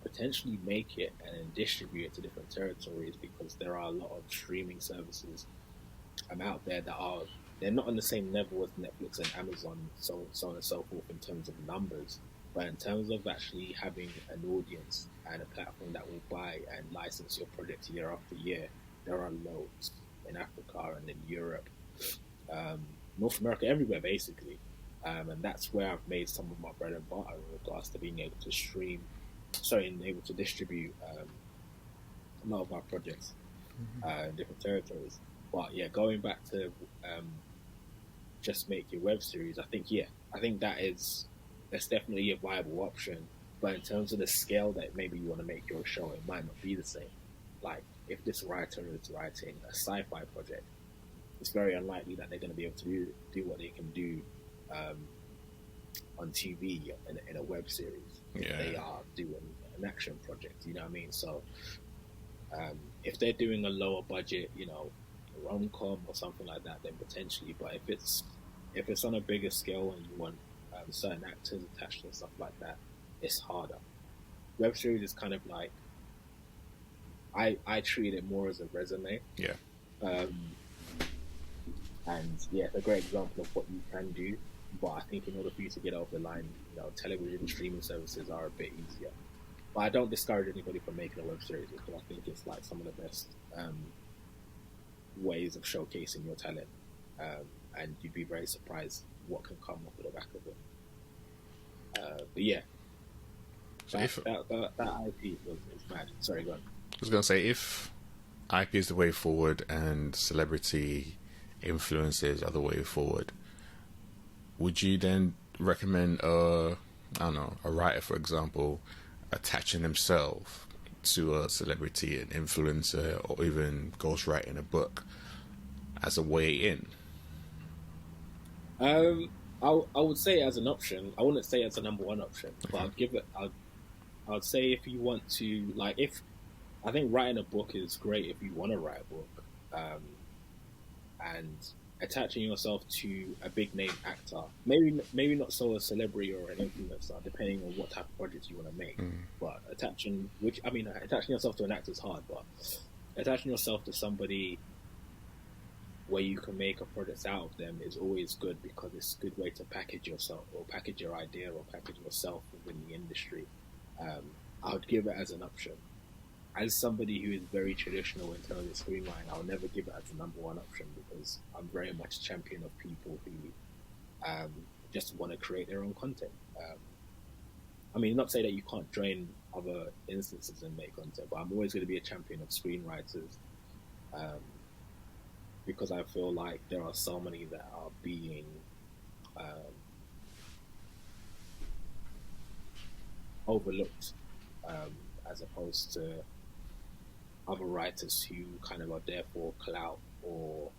potentially make it and then distribute it to different territories, because there are a lot of streaming services out there that they're not on the same level as Netflix and Amazon, so on and so forth in terms of numbers, but in terms of actually having an audience and a platform that will buy and license your project year after year, there are loads in Africa and in Europe, North America, everywhere basically. And that's where I've made some of my bread and butter in regards to being able to able to distribute a lot of our projects in different territories. But yeah, going back to just make your web series, I think that's definitely a viable option. But in terms of the scale that maybe you want to make your show, it might not be the same. Like, if this writer is writing a sci-fi project, it's very unlikely that they're going to be able to do what they can do on TV in a web series. If they are doing an action project, you know what I mean? So if they're doing a lower budget, rom-com or something like that, then potentially. But if it's on a bigger scale and you want certain actors attached and stuff like that, it's harder. Web series is kind of like, I treat it more as a resume. Yeah. And yeah, it's a great example of what you can do. But I think in order for you to get over the line, television streaming services are a bit easier. But I don't discourage anybody from making a web series, because I think it's like some of the best ways of showcasing your talent. And you'd be very surprised what can come off the back of it. But yeah, So that IP is mad. Sorry, go on. I was going to say, if IP is the way forward and celebrity influences are the way forward, would you then recommend a writer, for example, attaching themselves to a celebrity, an influencer, or even ghostwriting a book as a way in? I would say as an option. I wouldn't say as a number one option, but I'd give it. I'd say if you want to, I think writing a book is great if you want to write a book, and attaching yourself to a big name actor, maybe not so a celebrity or an influencer, depending on what type of projects you want to make. But attaching yourself to an actor is hard, but attaching yourself to somebody where you can make a project out of them is always good, because it's a good way to package yourself, or package your idea, or package yourself within the industry. I would give it as an option. As somebody who is very traditional in terms of screenwriting, I'll never give it as the number one option, because I'm very much a champion of people who just want to create their own content. Not to say that you can't join other instances and make content, but I'm always going to be a champion of screenwriters, because I feel like there are so many that are being overlooked, as opposed to other writers who kind of are there for clout, or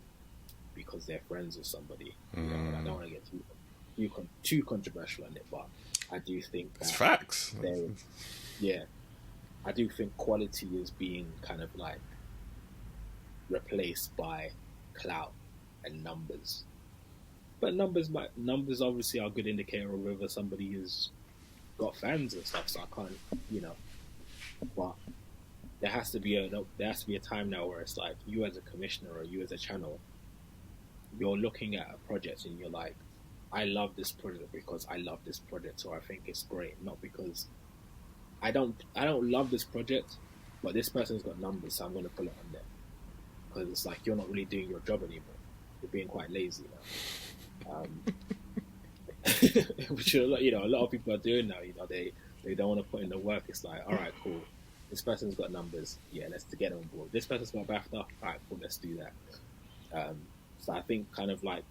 because they're friends with somebody. I don't want to get too controversial on it, but I do think that it's facts. I do think quality is being kind of like replaced by clout and numbers. But numbers obviously are a good indicator of whether somebody has got fans and stuff. So I can't, but there has to be a time now where it's like, you as a commissioner or you as a channel, you're looking at a project and you're like, I love this project because I love this project, or I think it's great, not because I don't love this project, but this person's got numbers, so I'm going to put it on there. Because it's like, you're not really doing your job anymore. You're being quite lazy now. Which a lot of people are doing now. They don't want to put in the work. It's like, all right, cool. This person's got numbers. Yeah, let's get them on board. This person's got BAFTA. All right, cool. Let's do that. So I think kind of like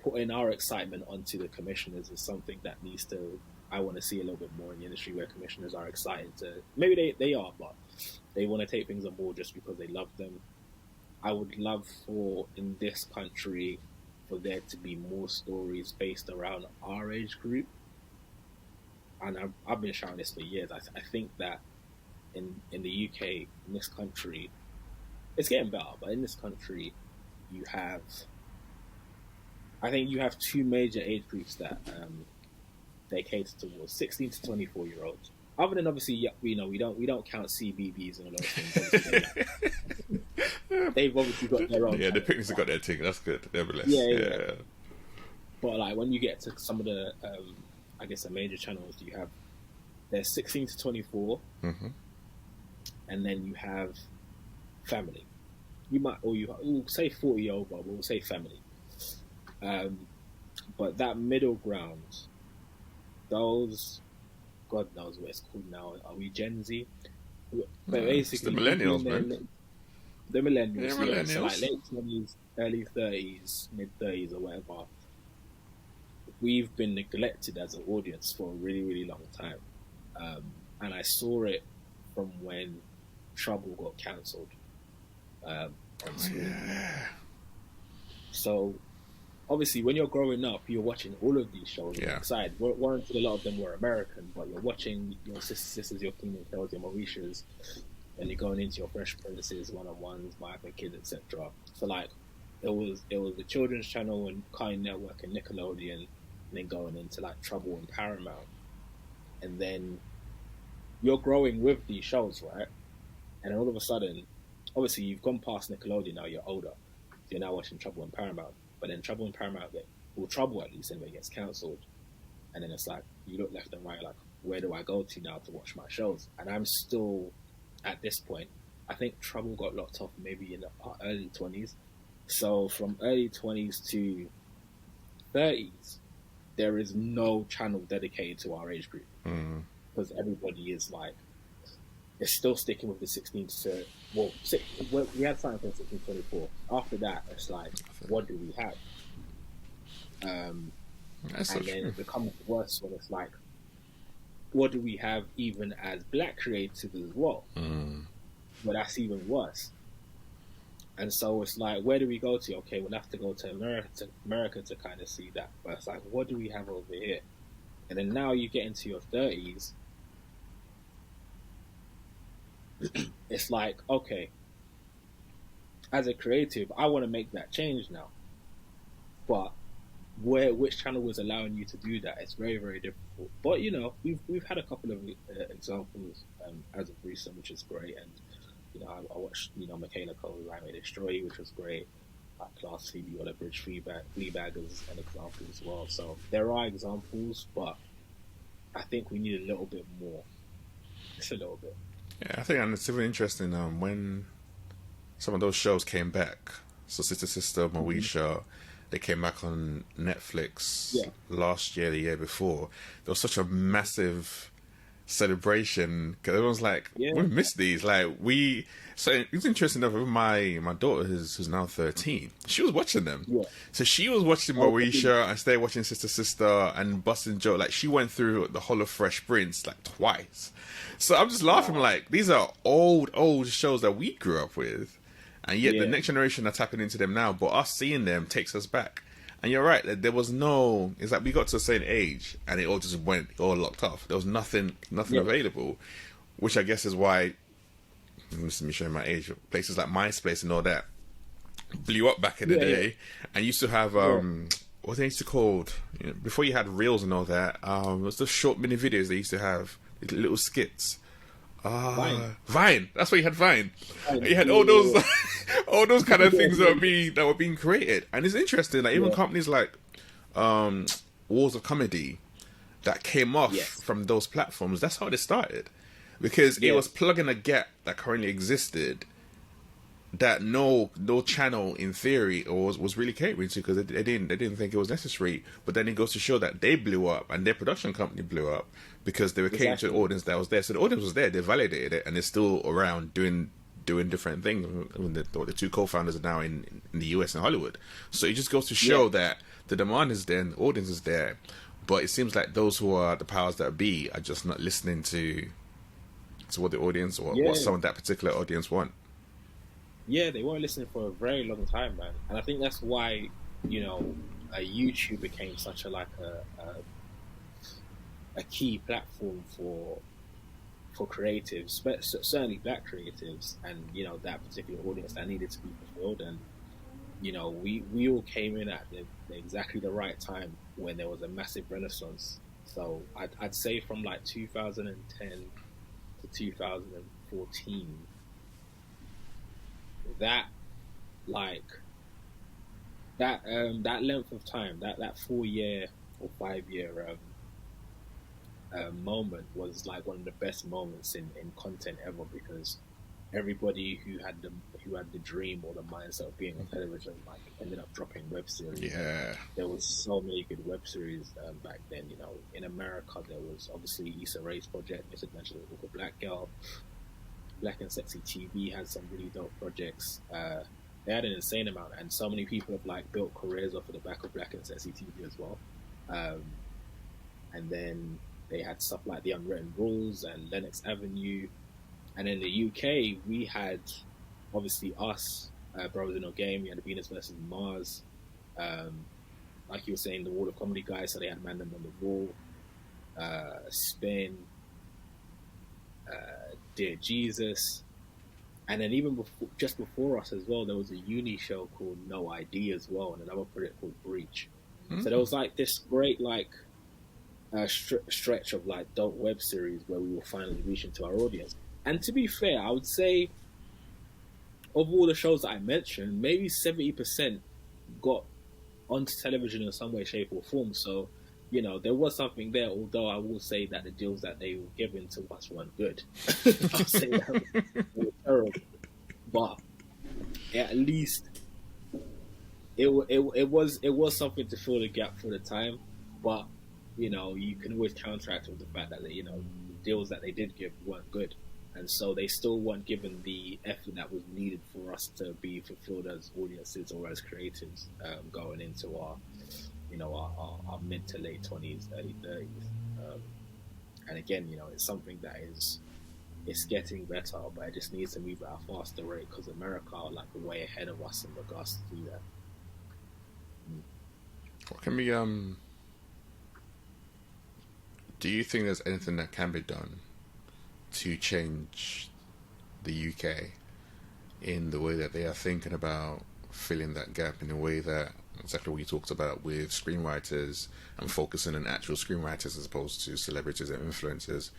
putting our excitement onto the commissioners is something that I want to see a little bit more in the industry, where commissioners are excited to, maybe they are, but they want to take things on board just because they love them. I would love for, in this country, for there to be more stories based around our age group. And I've been shouting this for years. I think that in the UK, in this country, it's getting better, but in this country, you have two major age groups that they cater towards: 16 to 24 year olds. Other than obviously, we don't count CBBS and all those things. They've obviously got their own. Yeah, the picnics have got their thing. That's good, nevertheless. Yeah. But like when you get to some of the, I guess the major channels, there's 16 to 24, and then you have family. We'll say 40-year-old, but we'll say family. But that middle ground, those, God knows what it's called now. Are we Gen Z? But basically, it's the millennials, man. The millennials, yeah, millennials. So like late 20s, early 30s, mid 30s, or whatever. We've been neglected as an audience for a really, really long time, and I saw it from when Trouble got cancelled on screen. Yeah. So obviously, when you're growing up, you're watching all of these shows. Yeah. Aside, warranted, a lot of them were American, but you're watching your sisters, your Kingdom Tales, your Mauritius, and you're going into your Fresh Princes, One-on-Ones, My African Kids, etc. So like, it was the Children's Channel and Cartoon Network and Nickelodeon and then going into like Trouble and Paramount, and then you're growing with these shows, right? And then all of a sudden, obviously you've gone past Nickelodeon now, you're older, so you're now watching Trouble and Paramount, but then Trouble and Paramount Trouble at least anyway, gets cancelled, and then it's like you look left and right, like where do I go to now to watch my shows? And I'm still at this point. I think Trouble got locked off maybe in the early 20s. So from early 20s to 30s, there is no channel dedicated to our age group, because everybody is like, they're still sticking with the 16 to, well, we had something from 16 to 24. After that, it's like, what do we have? And then it becomes worse when it's like, what do we have even as black creators as well? But that's even worse. And so it's like, where do we go to? Okay, we'll have to go to America to kind of see that. But it's like, what do we have over here? And then now you get into your 30s, it's like, okay, as a creative, I want to make that change now. But which channel was allowing you to do that? It's very, very difficult. But you know, we've had a couple of examples as of recent, which is great. And you know, I watched, you know, Michaela Cole's I May Destroy You, which was great. Class Phoebe Waller-Bridge Fleabag is an example as well. So there are examples, but I think we need a little bit more. Just a little bit. Yeah, I think it's really interesting when some of those shows came back. So Sister Sister, Moesha, they came back on Netflix last year, the year before. There was such a massive celebration because everyone's like, we missed these. So it's interesting enough. My daughter, who's now 13, she was watching them. Yeah. So she was watching Moesha and stayed watching Sister Sister and Bustin' Joe. Like she went through the whole of Fresh Prince like twice. So I'm just laughing like these are old shows that we grew up with, and yet the next generation are tapping into them now. But us seeing them takes us back. And you're right, there was no, it's like we got to a certain age and it all just went, all locked off. There was nothing available, which I guess is why, let me show you my age, places like MySpace and all that blew up back in the day. And used to have, what they used to call, you know, before you had reels and all that, it was the short mini videos they used to have, little skits. Vine. That's why you had Vine. You had all those, all those kind of things that were being created, and it's interesting. Like even companies like Walls of Comedy that came off from those platforms. That's how they started, because it was plugging a gap that currently existed that no channel in theory was really catering to, because they didn't think it was necessary. But then it goes to show that they blew up and their production company blew up because they were catering to the audience that was there. So the audience was there, they validated it, and they're still around doing different things. The two co-founders are now in the US and Hollywood. So it just goes to show that the demand is there and the audience is there. But it seems like those who are the powers that be are just not listening to what the audience or what some of that particular audience want. Yeah, they weren't listening for a very long time, man. And I think that's why, you know, YouTube became such a key platform for creatives, but certainly black creatives, and you know that particular audience that needed to be fulfilled. And you know, we all came in at exactly the right time when there was a massive renaissance. So I'd say from like 2010 to 2014. That length of time, that 4 year or 5 year moment was like one of the best moments in content ever, because everybody who had the dream or the mindset of being on television like ended up dropping web series. Yeah, there was so many good web series back then. You know, in America there was obviously Issa Rae's project, Misadventure of a Black Girl. Black and Sexy TV had some really dope projects. They had an insane amount, and so many people have like built careers off of the back of Black and Sexy TV as well. And then they had stuff like The Unwritten Rules and Lennox Avenue. And in the UK, we had obviously us, Brothers in No Game. We had the Venus versus Mars. Like you were saying, the Wall of Comedy guys. So they had Man Them on the Wall, Spin. Dear Jesus, and then even before us as well, there was a uni show called No ID as well, and another project called Breach. So there was like this great like stretch of like dope web series where we were finally reaching to our audience. And to be fair, I would say of all the shows that I mentioned, maybe 70% got onto television in some way, shape, or form. So, you know, there was something there, although I will say that the deals that they were giving to us weren't good. I'll say that they were terrible. But at least it was something to fill the gap for the time. But, you know, you can always counteract with the fact that, you know, the deals that they did give weren't good. And so they still weren't given the effort that was needed for us to be fulfilled as audiences or as creatives going into our, you know, our mid to late 20s, early 30s. And again, you know, it's something that it's getting better, but it just needs to move at a faster rate because America are like way ahead of us in regards to do that. What can we do you think there's anything that can be done to change the UK in the way that they are thinking about filling that gap, in a way that exactly what you talked about with screenwriters and focusing on actual screenwriters as opposed to celebrities and influencers?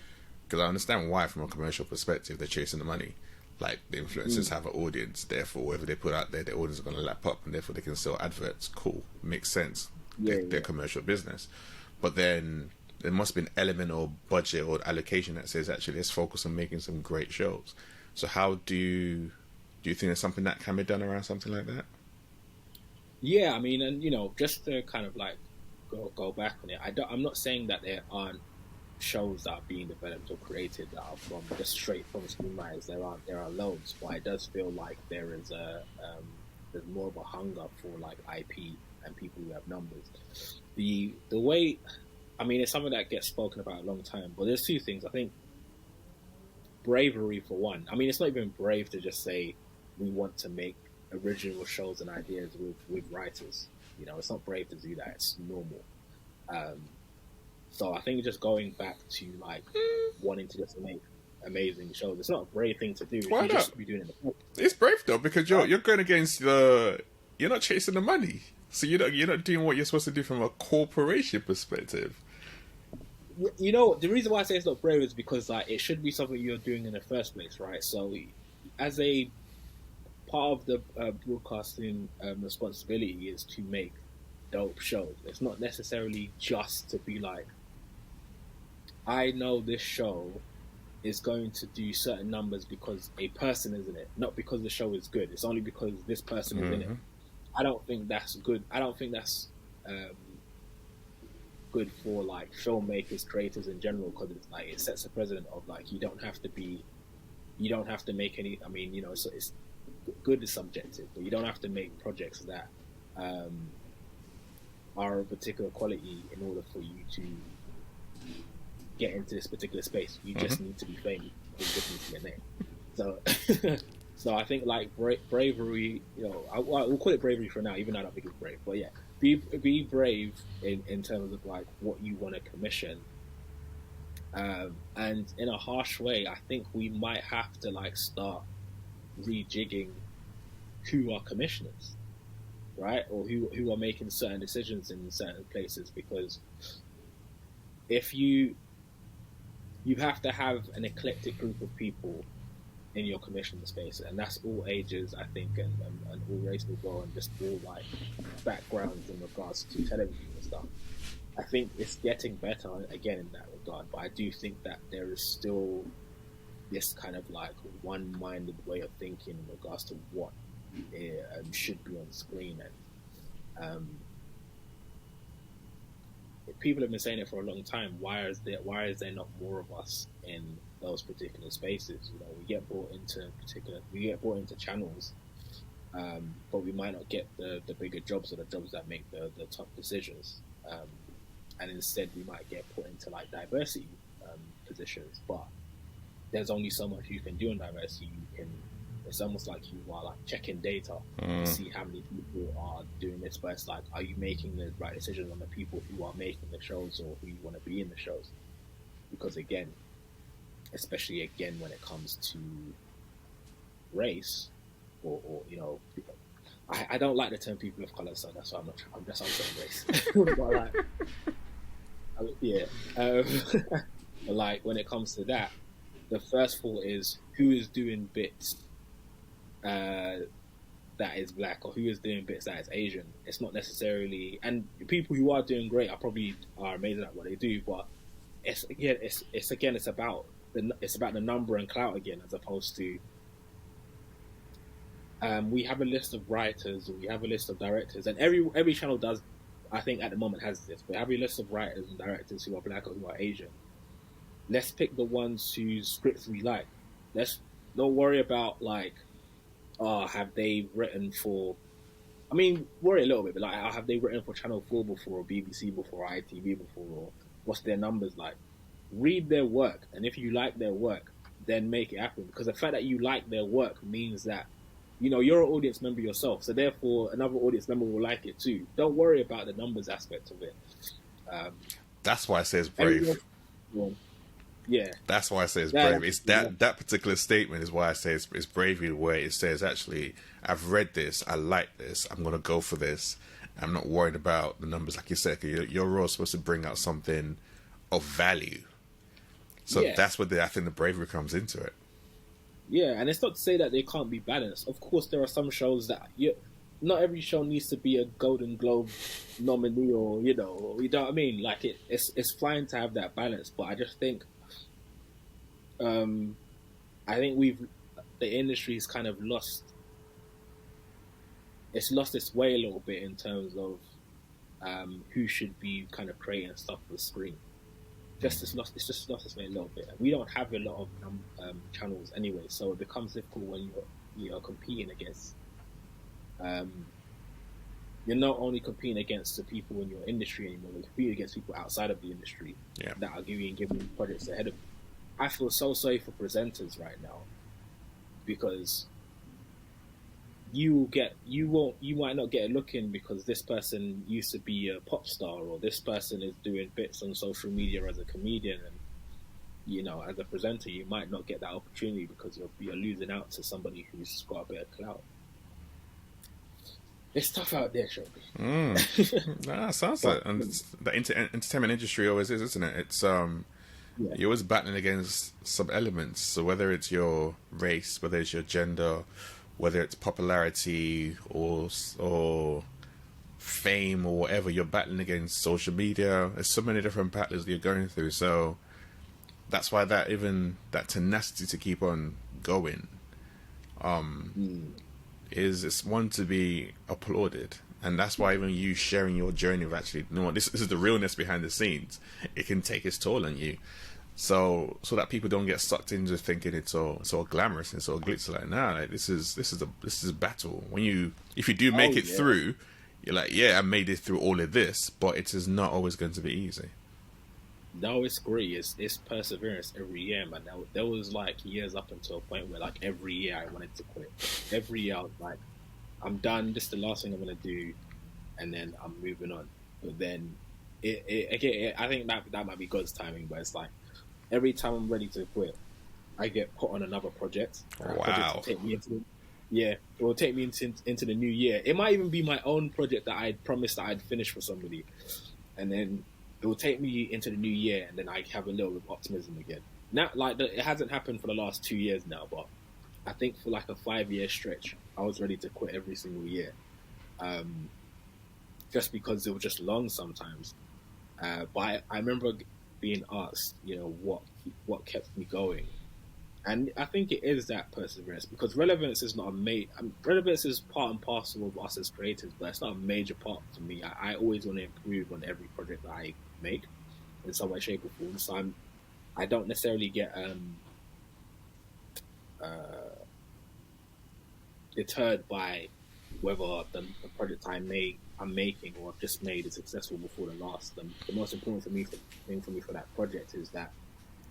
Because I understand why, from a commercial perspective, they're chasing the money. Like, the influencers have an audience, therefore whatever they put out there, their audience is going to lap up, and therefore they can sell adverts. Cool, makes sense. They're commercial business. But then there must be an element or budget or allocation that says, actually, let's focus on making some great shows. So how do you think there's something that can be done around something like that? Yeah, I mean, and, you know, just to kind of like go back on it, I'm not saying that there aren't shows that are being developed or created that are from just straight from screenwriters. There are loads, but it does feel like there is there's more of a hunger for like IP and people who have numbers. The way, I mean, it's something that gets spoken about a long time, but there's two things. I think bravery for one. I mean, it's not even brave to just say we want to make original shows and ideas with writers. You know, it's not brave to do that. It's normal. So I think just going back to like wanting to just make amazing shows, it's not a brave thing to do. Why you not? Just be doing it. It's brave though, because you're going against you're not chasing the money, so you're not doing what you're supposed to do from a corporation perspective. You know, the reason why I say it's not brave is because like it should be something you're doing in the first place, right? So, as a part of the broadcasting responsibility is to make dope shows. It's not necessarily just to be like, I know this show is going to do certain numbers because a person is in it, not because the show is good. It's only because this person is in it. I don't think that's good. I don't think that's good for like filmmakers, creators in general, because it's like it sets a precedent of like you don't have to make any. I mean, you know, so it's good is subjective, but you don't have to make projects that are of particular quality in order for you to get into this particular space. You just need to be famous. You just need to get named. So, so I think like bravery. You know, we'll call it bravery for now, even though I don't think it's brave. But yeah, be brave in terms of like what you want to commission. And in a harsh way, I think we might have to like start rejigging who are commissioners, right? Or who are making certain decisions in certain places, because if you have to have an eclectic group of people in your commissioning space, and that's all ages, I think, and all races as well, and just all like backgrounds in regards to television and stuff. I think it's getting better again in that regard, but I do think that there is still this kind of like one-minded way of thinking in regards to what should be on screen, and people have been saying it for a long time. Why is there not more of us in those particular spaces? You know, we get brought into channels, but we might not get the bigger jobs or the jobs that make the top decisions, and instead we might get put into like diversity positions, but there's only so much you can do in diversity. It's almost like you are like checking data to see how many people are doing this, but it's like, are you making the right decisions on the people who are making the shows or who you want to be in the shows? Because again, especially when it comes to race, or you know, I don't like the term people of color, so that's why I'm just saying race. But like, yeah, but like when it comes to that, the first thought is who is doing bits that is black, or who is doing bits that is Asian. It's not necessarily, and people who are doing great are amazing at what they do, but it's about the number and clout again, as opposed to we have a list of writers, we have a list of directors, and every channel does. I think at the moment has this. We have a list of writers and directors who are black or who are Asian. Let's pick the ones whose scripts we like. Let's don't worry about like, have they written for? I mean, worry a little bit, but like, have they written for Channel 4 before, or BBC before, or ITV before, or what's their numbers like? Read their work, and if you like their work, then make it happen. Because the fact that you like their work means that, you know, you're an audience member yourself, so therefore another audience member will like it too. Don't worry about the numbers aspect of it. That's why I say it's brave. Yeah. That's why I say it's brave. It's that particular statement is why I say it's bravery, where it says, actually, I've read this, I like this, I'm going to go for this. I'm not worried about the numbers, like you said. You're all supposed to bring out something of value. So that's where I think the bravery comes into it. Yeah, and it's not to say that they can't be balanced. Of course, there are some shows that not every show needs to be a Golden Globe nominee, or you know what I mean. Like it's fine to have that balance, but I just think, I think the industry's kind of lost. It's lost its way a little bit in terms of who should be kind of creating stuff for the screen. It's just lost its way a little bit. We don't have a lot of channels anyway, so it becomes difficult when you're competing against. You're not only competing against the people in your industry anymore; you're competing against people outside of the industry that are giving projects ahead of you. I feel so sorry for presenters right now, because you might not get a look in because this person used to be a pop star, or this person is doing bits on social media as a comedian, and you know, as a presenter you might not get that opportunity because you're losing out to somebody who's got a bit of clout. It's tough out there, Shelby. Sounds like, and the entertainment industry always is, isn't it? It's you're always battling against some elements. So whether it's your race, whether it's your gender, whether it's popularity or fame or whatever, you're battling against social media. There's so many different battles that you're going through. So that's why that tenacity to keep on going is one to be applauded. And that's why even you sharing your journey of actually, you know what, this is the realness behind the scenes. It can take its toll on you. So that people don't get sucked into thinking it's all glamorous and it's all glitz. Like, nah, like, this is a battle. If you do make it through, you're like, yeah, I made it through all of this, but it is not always going to be easy. No, it's great. It's perseverance every year, man. There was like years up until a point where like every year I wanted to quit. Every year I was like, I'm done. This is the last thing I'm gonna do, and then I'm moving on. But then I think that might be God's timing, but it's like every time I'm ready to quit, I get put on another project. Wow. It will take me into the new year. It might even be my own project that I'd promised that I'd finish for somebody, and then it will take me into the new year, and then I have a little bit of optimism again. Now, like it hasn't happened for the last 2 years now, but I think for like a 5-year stretch, I was ready to quit every single year, just because it was just long sometimes. But I remember being asked, you know, what kept me going, and I think it is that perseverance, because relevance is not relevance is part and parcel of us as creators, but it's not a major part for me. I always want to improve on every project that I make in some way, shape, or form. So I don't necessarily get deterred by whether the project I'm making or I've just made is successful before the last. The most important thing for me for that project is that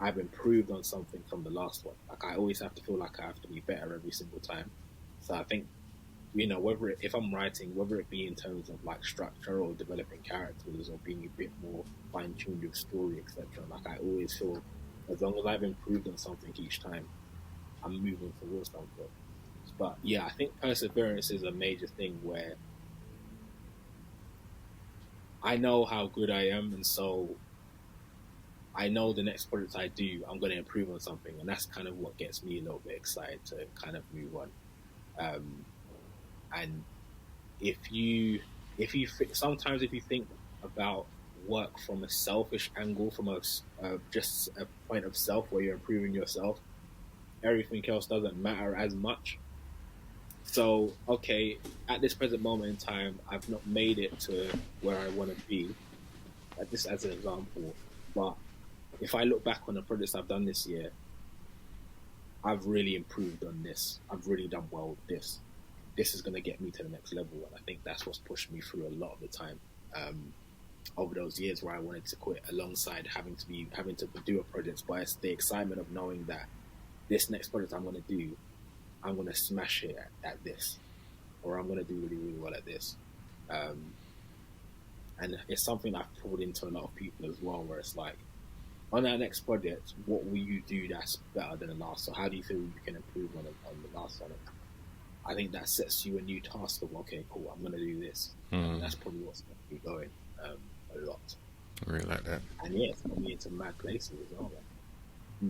I've improved on something from the last one. Like, I always have to feel like I have to be better every single time. So I think, you know, if I'm writing, whether it be in terms of like structure or developing characters or being a bit more fine-tuned with story, etc., like I always feel as long as I've improved on something each time, I'm moving towards something. But yeah, I think perseverance is a major thing where I know how good I am, and so I know the next project I do, I'm going to improve on something, and that's kind of what gets me a little bit excited to kind of move on. And sometimes if you think about work from a selfish angle, from just a point of self where you're improving yourself, everything else doesn't matter as much. So, okay, at this present moment in time, I've not made it to where I want to be, this as an example, but if I look back on the projects I've done this year, I've really improved on this. I've really done well with this. This is going to get me to the next level, and I think that's what's pushed me through a lot of the time over those years where I wanted to quit, alongside having to do a project. But it's the excitement of knowing that this next project I'm going to do, I'm going to smash it at this, or I'm going to do really, really well at this. And it's something I've pulled into a lot of people as well, where it's like, on that next project, what will you do that's better than the last? So how do you feel you can improve on the last one? I think that sets you a new task of, okay, cool, I'm going to do this. And that's probably what's going to be going a lot. I really like that. And yeah, it's got me into mad places as well. I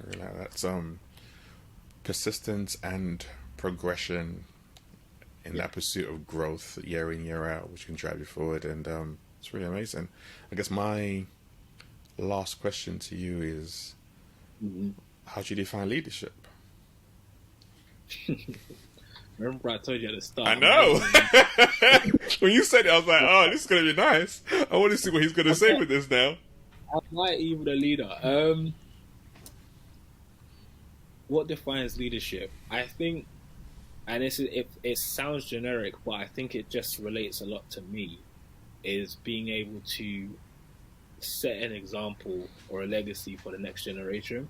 really like that. Persistence and progression in that pursuit of growth year in, year out, which can drive you forward. And it's really amazing. I guess my last question to you is, how do you define leadership? Remember I told you at the start. I know. When you said it, I was like, oh, this is going to be nice. I want to see what he's going to say with this now. I'm like even a leader. What defines leadership? I think, and it sounds generic, but I think it just relates a lot to me, is being able to set an example or a legacy for the next generation.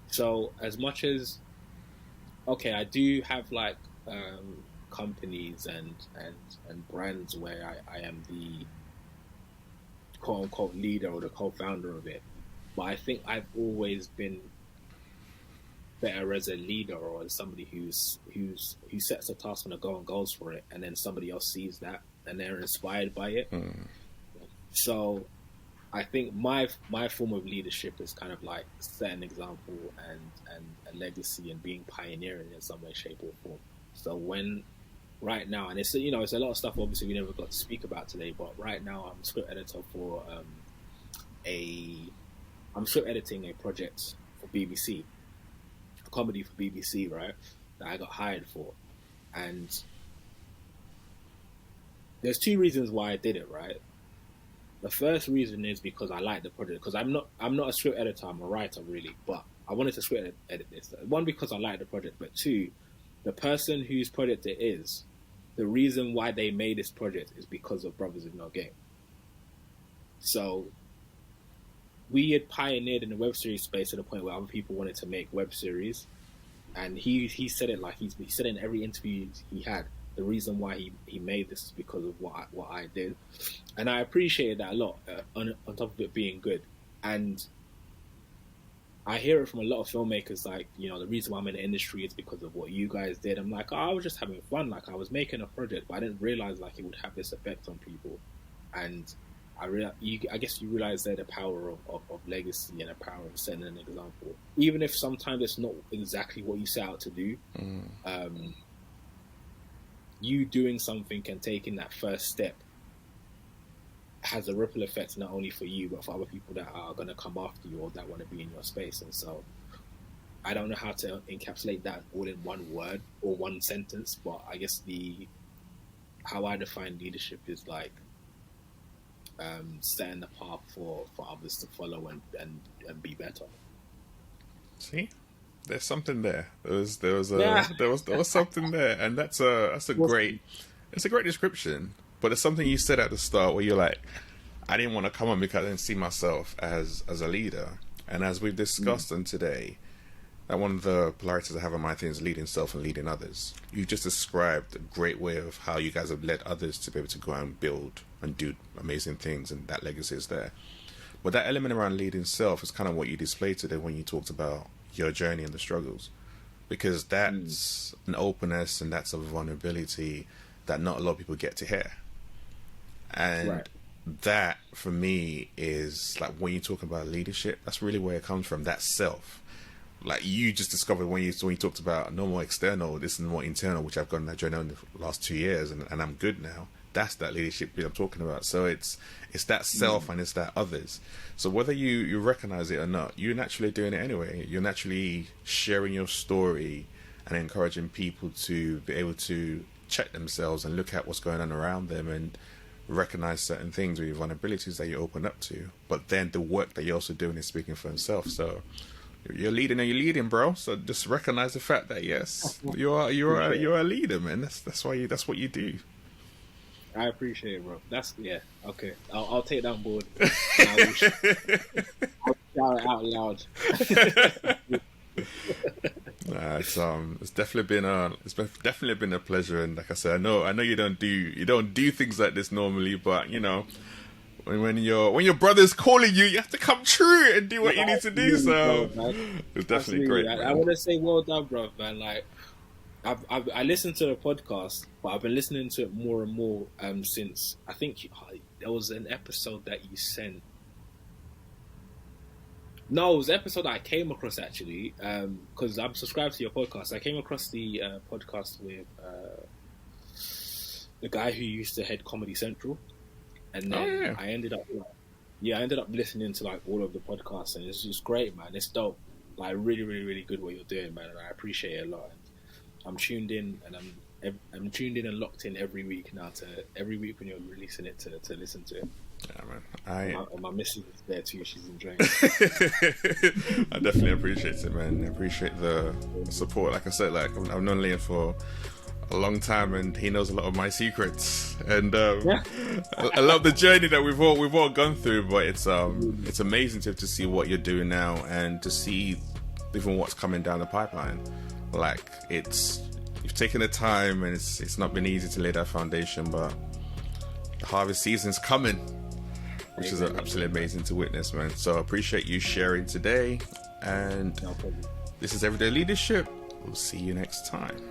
So as much as, okay, I do have like companies and brands where I am the quote unquote leader or the co-founder of it, but I think I've always been better as a leader, or as somebody who sets a task and a goal and goes for it, and then somebody else sees that and they're inspired by it. So I think my form of leadership is kind of like setting an example and a legacy and being pioneering in some way, shape, or form. So right now, and it's a lot of stuff obviously we never got to speak about today, but right now I'm script editor for I'm script editing a project for BBC, a comedy for BBC, right? That I got hired for, and there's two reasons why I did it, right? The first reason is because I like the project, because I'm not a script editor, I'm a writer really, but I wanted to script edit this. One, because I like the project, but two, the person whose project it is, the reason why they made this project is because of Brothers in No Game. So we had pioneered in the web series space to the point where other people wanted to make web series, and he said it like he said in every interview he had, the reason why he made this is because of what I did, and I appreciated that a lot. On top of it being good, and I hear it from a lot of filmmakers, like, the reason why I'm in the industry is because of what you guys did. I'm like, I was just having fun, like I was making a project, but I didn't realize like it would have this effect on people. And I guess you realize that the power of legacy and the power of setting an example, even if sometimes it's not exactly what you set out to do. You doing something and taking that first step has a ripple effect, not only for you, but for other people that are going to come after you or that want to be in your space. And so I don't know how to encapsulate that all in one word or one sentence, but I guess how I define leadership is like setting the path for others to follow and be better. See? There's something there. There was something there, and that's a great description. But it's something you said at the start where you're like, I didn't want to come on because I didn't see myself as a leader. And as we've discussed on today, that one of the polarities I have on my thing is leading self and leading others. You just described a great way of how you guys have led others to be able to go out and build and do amazing things, and that legacy is there. But that element around leading self is kind of what you displayed today when you talked about your journey and the struggles. because that's an openness and that's a vulnerability that not a lot of people get to hear. And that for me is like, when you talk about leadership, that's really where it comes from. That self, like you just discovered when you talked about no more external, this is more internal, which I've gone on that journey in the last 2 years, and I'm good now. That's that leadership bit I'm talking about. So it's that self and it's that others. So whether you recognize it or not, you're naturally doing it anyway. You're naturally sharing your story and encouraging people to be able to check themselves and look at what's going on around them and recognize certain things with your vulnerabilities that you open up to. But then the work that you're also doing is speaking for himself. So you're leading, bro. So just recognize the fact that yes, you're a leader, man. That's what you do. I appreciate it, bro. Okay. I'll take that on board. I'll shout it out loud. It's definitely been a pleasure, and like I said, I know you don't do things like this normally, but you know, when your brother's calling you, you have to come true and do what you need to do. So it's definitely great. I want to say well done, bro, man. Like I listened to the podcast, but I've been listening to it more and more since I think there was an episode that you sent. No, it was an episode that I came across actually, because I'm subscribed to your podcast. I came across the podcast with the guy who used to head Comedy Central, and then I ended up listening to like all of the podcasts, and it's just great, man. It's dope, like really, really, really good what you're doing, man, and I appreciate it a lot. And I'm tuned in, and I'm tuned in and locked in every week now. Every week when you're releasing it to listen to it. Yeah, man. My missus is there too. She's enjoying it. I definitely appreciate it, man. I appreciate the support. Like I said, like I've known Liam for a long time, and he knows a lot of my secrets. And I love the journey that we've all gone through. But it's amazing to see what you're doing now, and to see even what's coming down the pipeline. Like you've taken the time, and it's not been easy to lay that foundation, but the harvest season's coming, which is absolutely amazing to witness, man. So I appreciate you sharing today, and this is Everyday Leadership. We'll see you next time.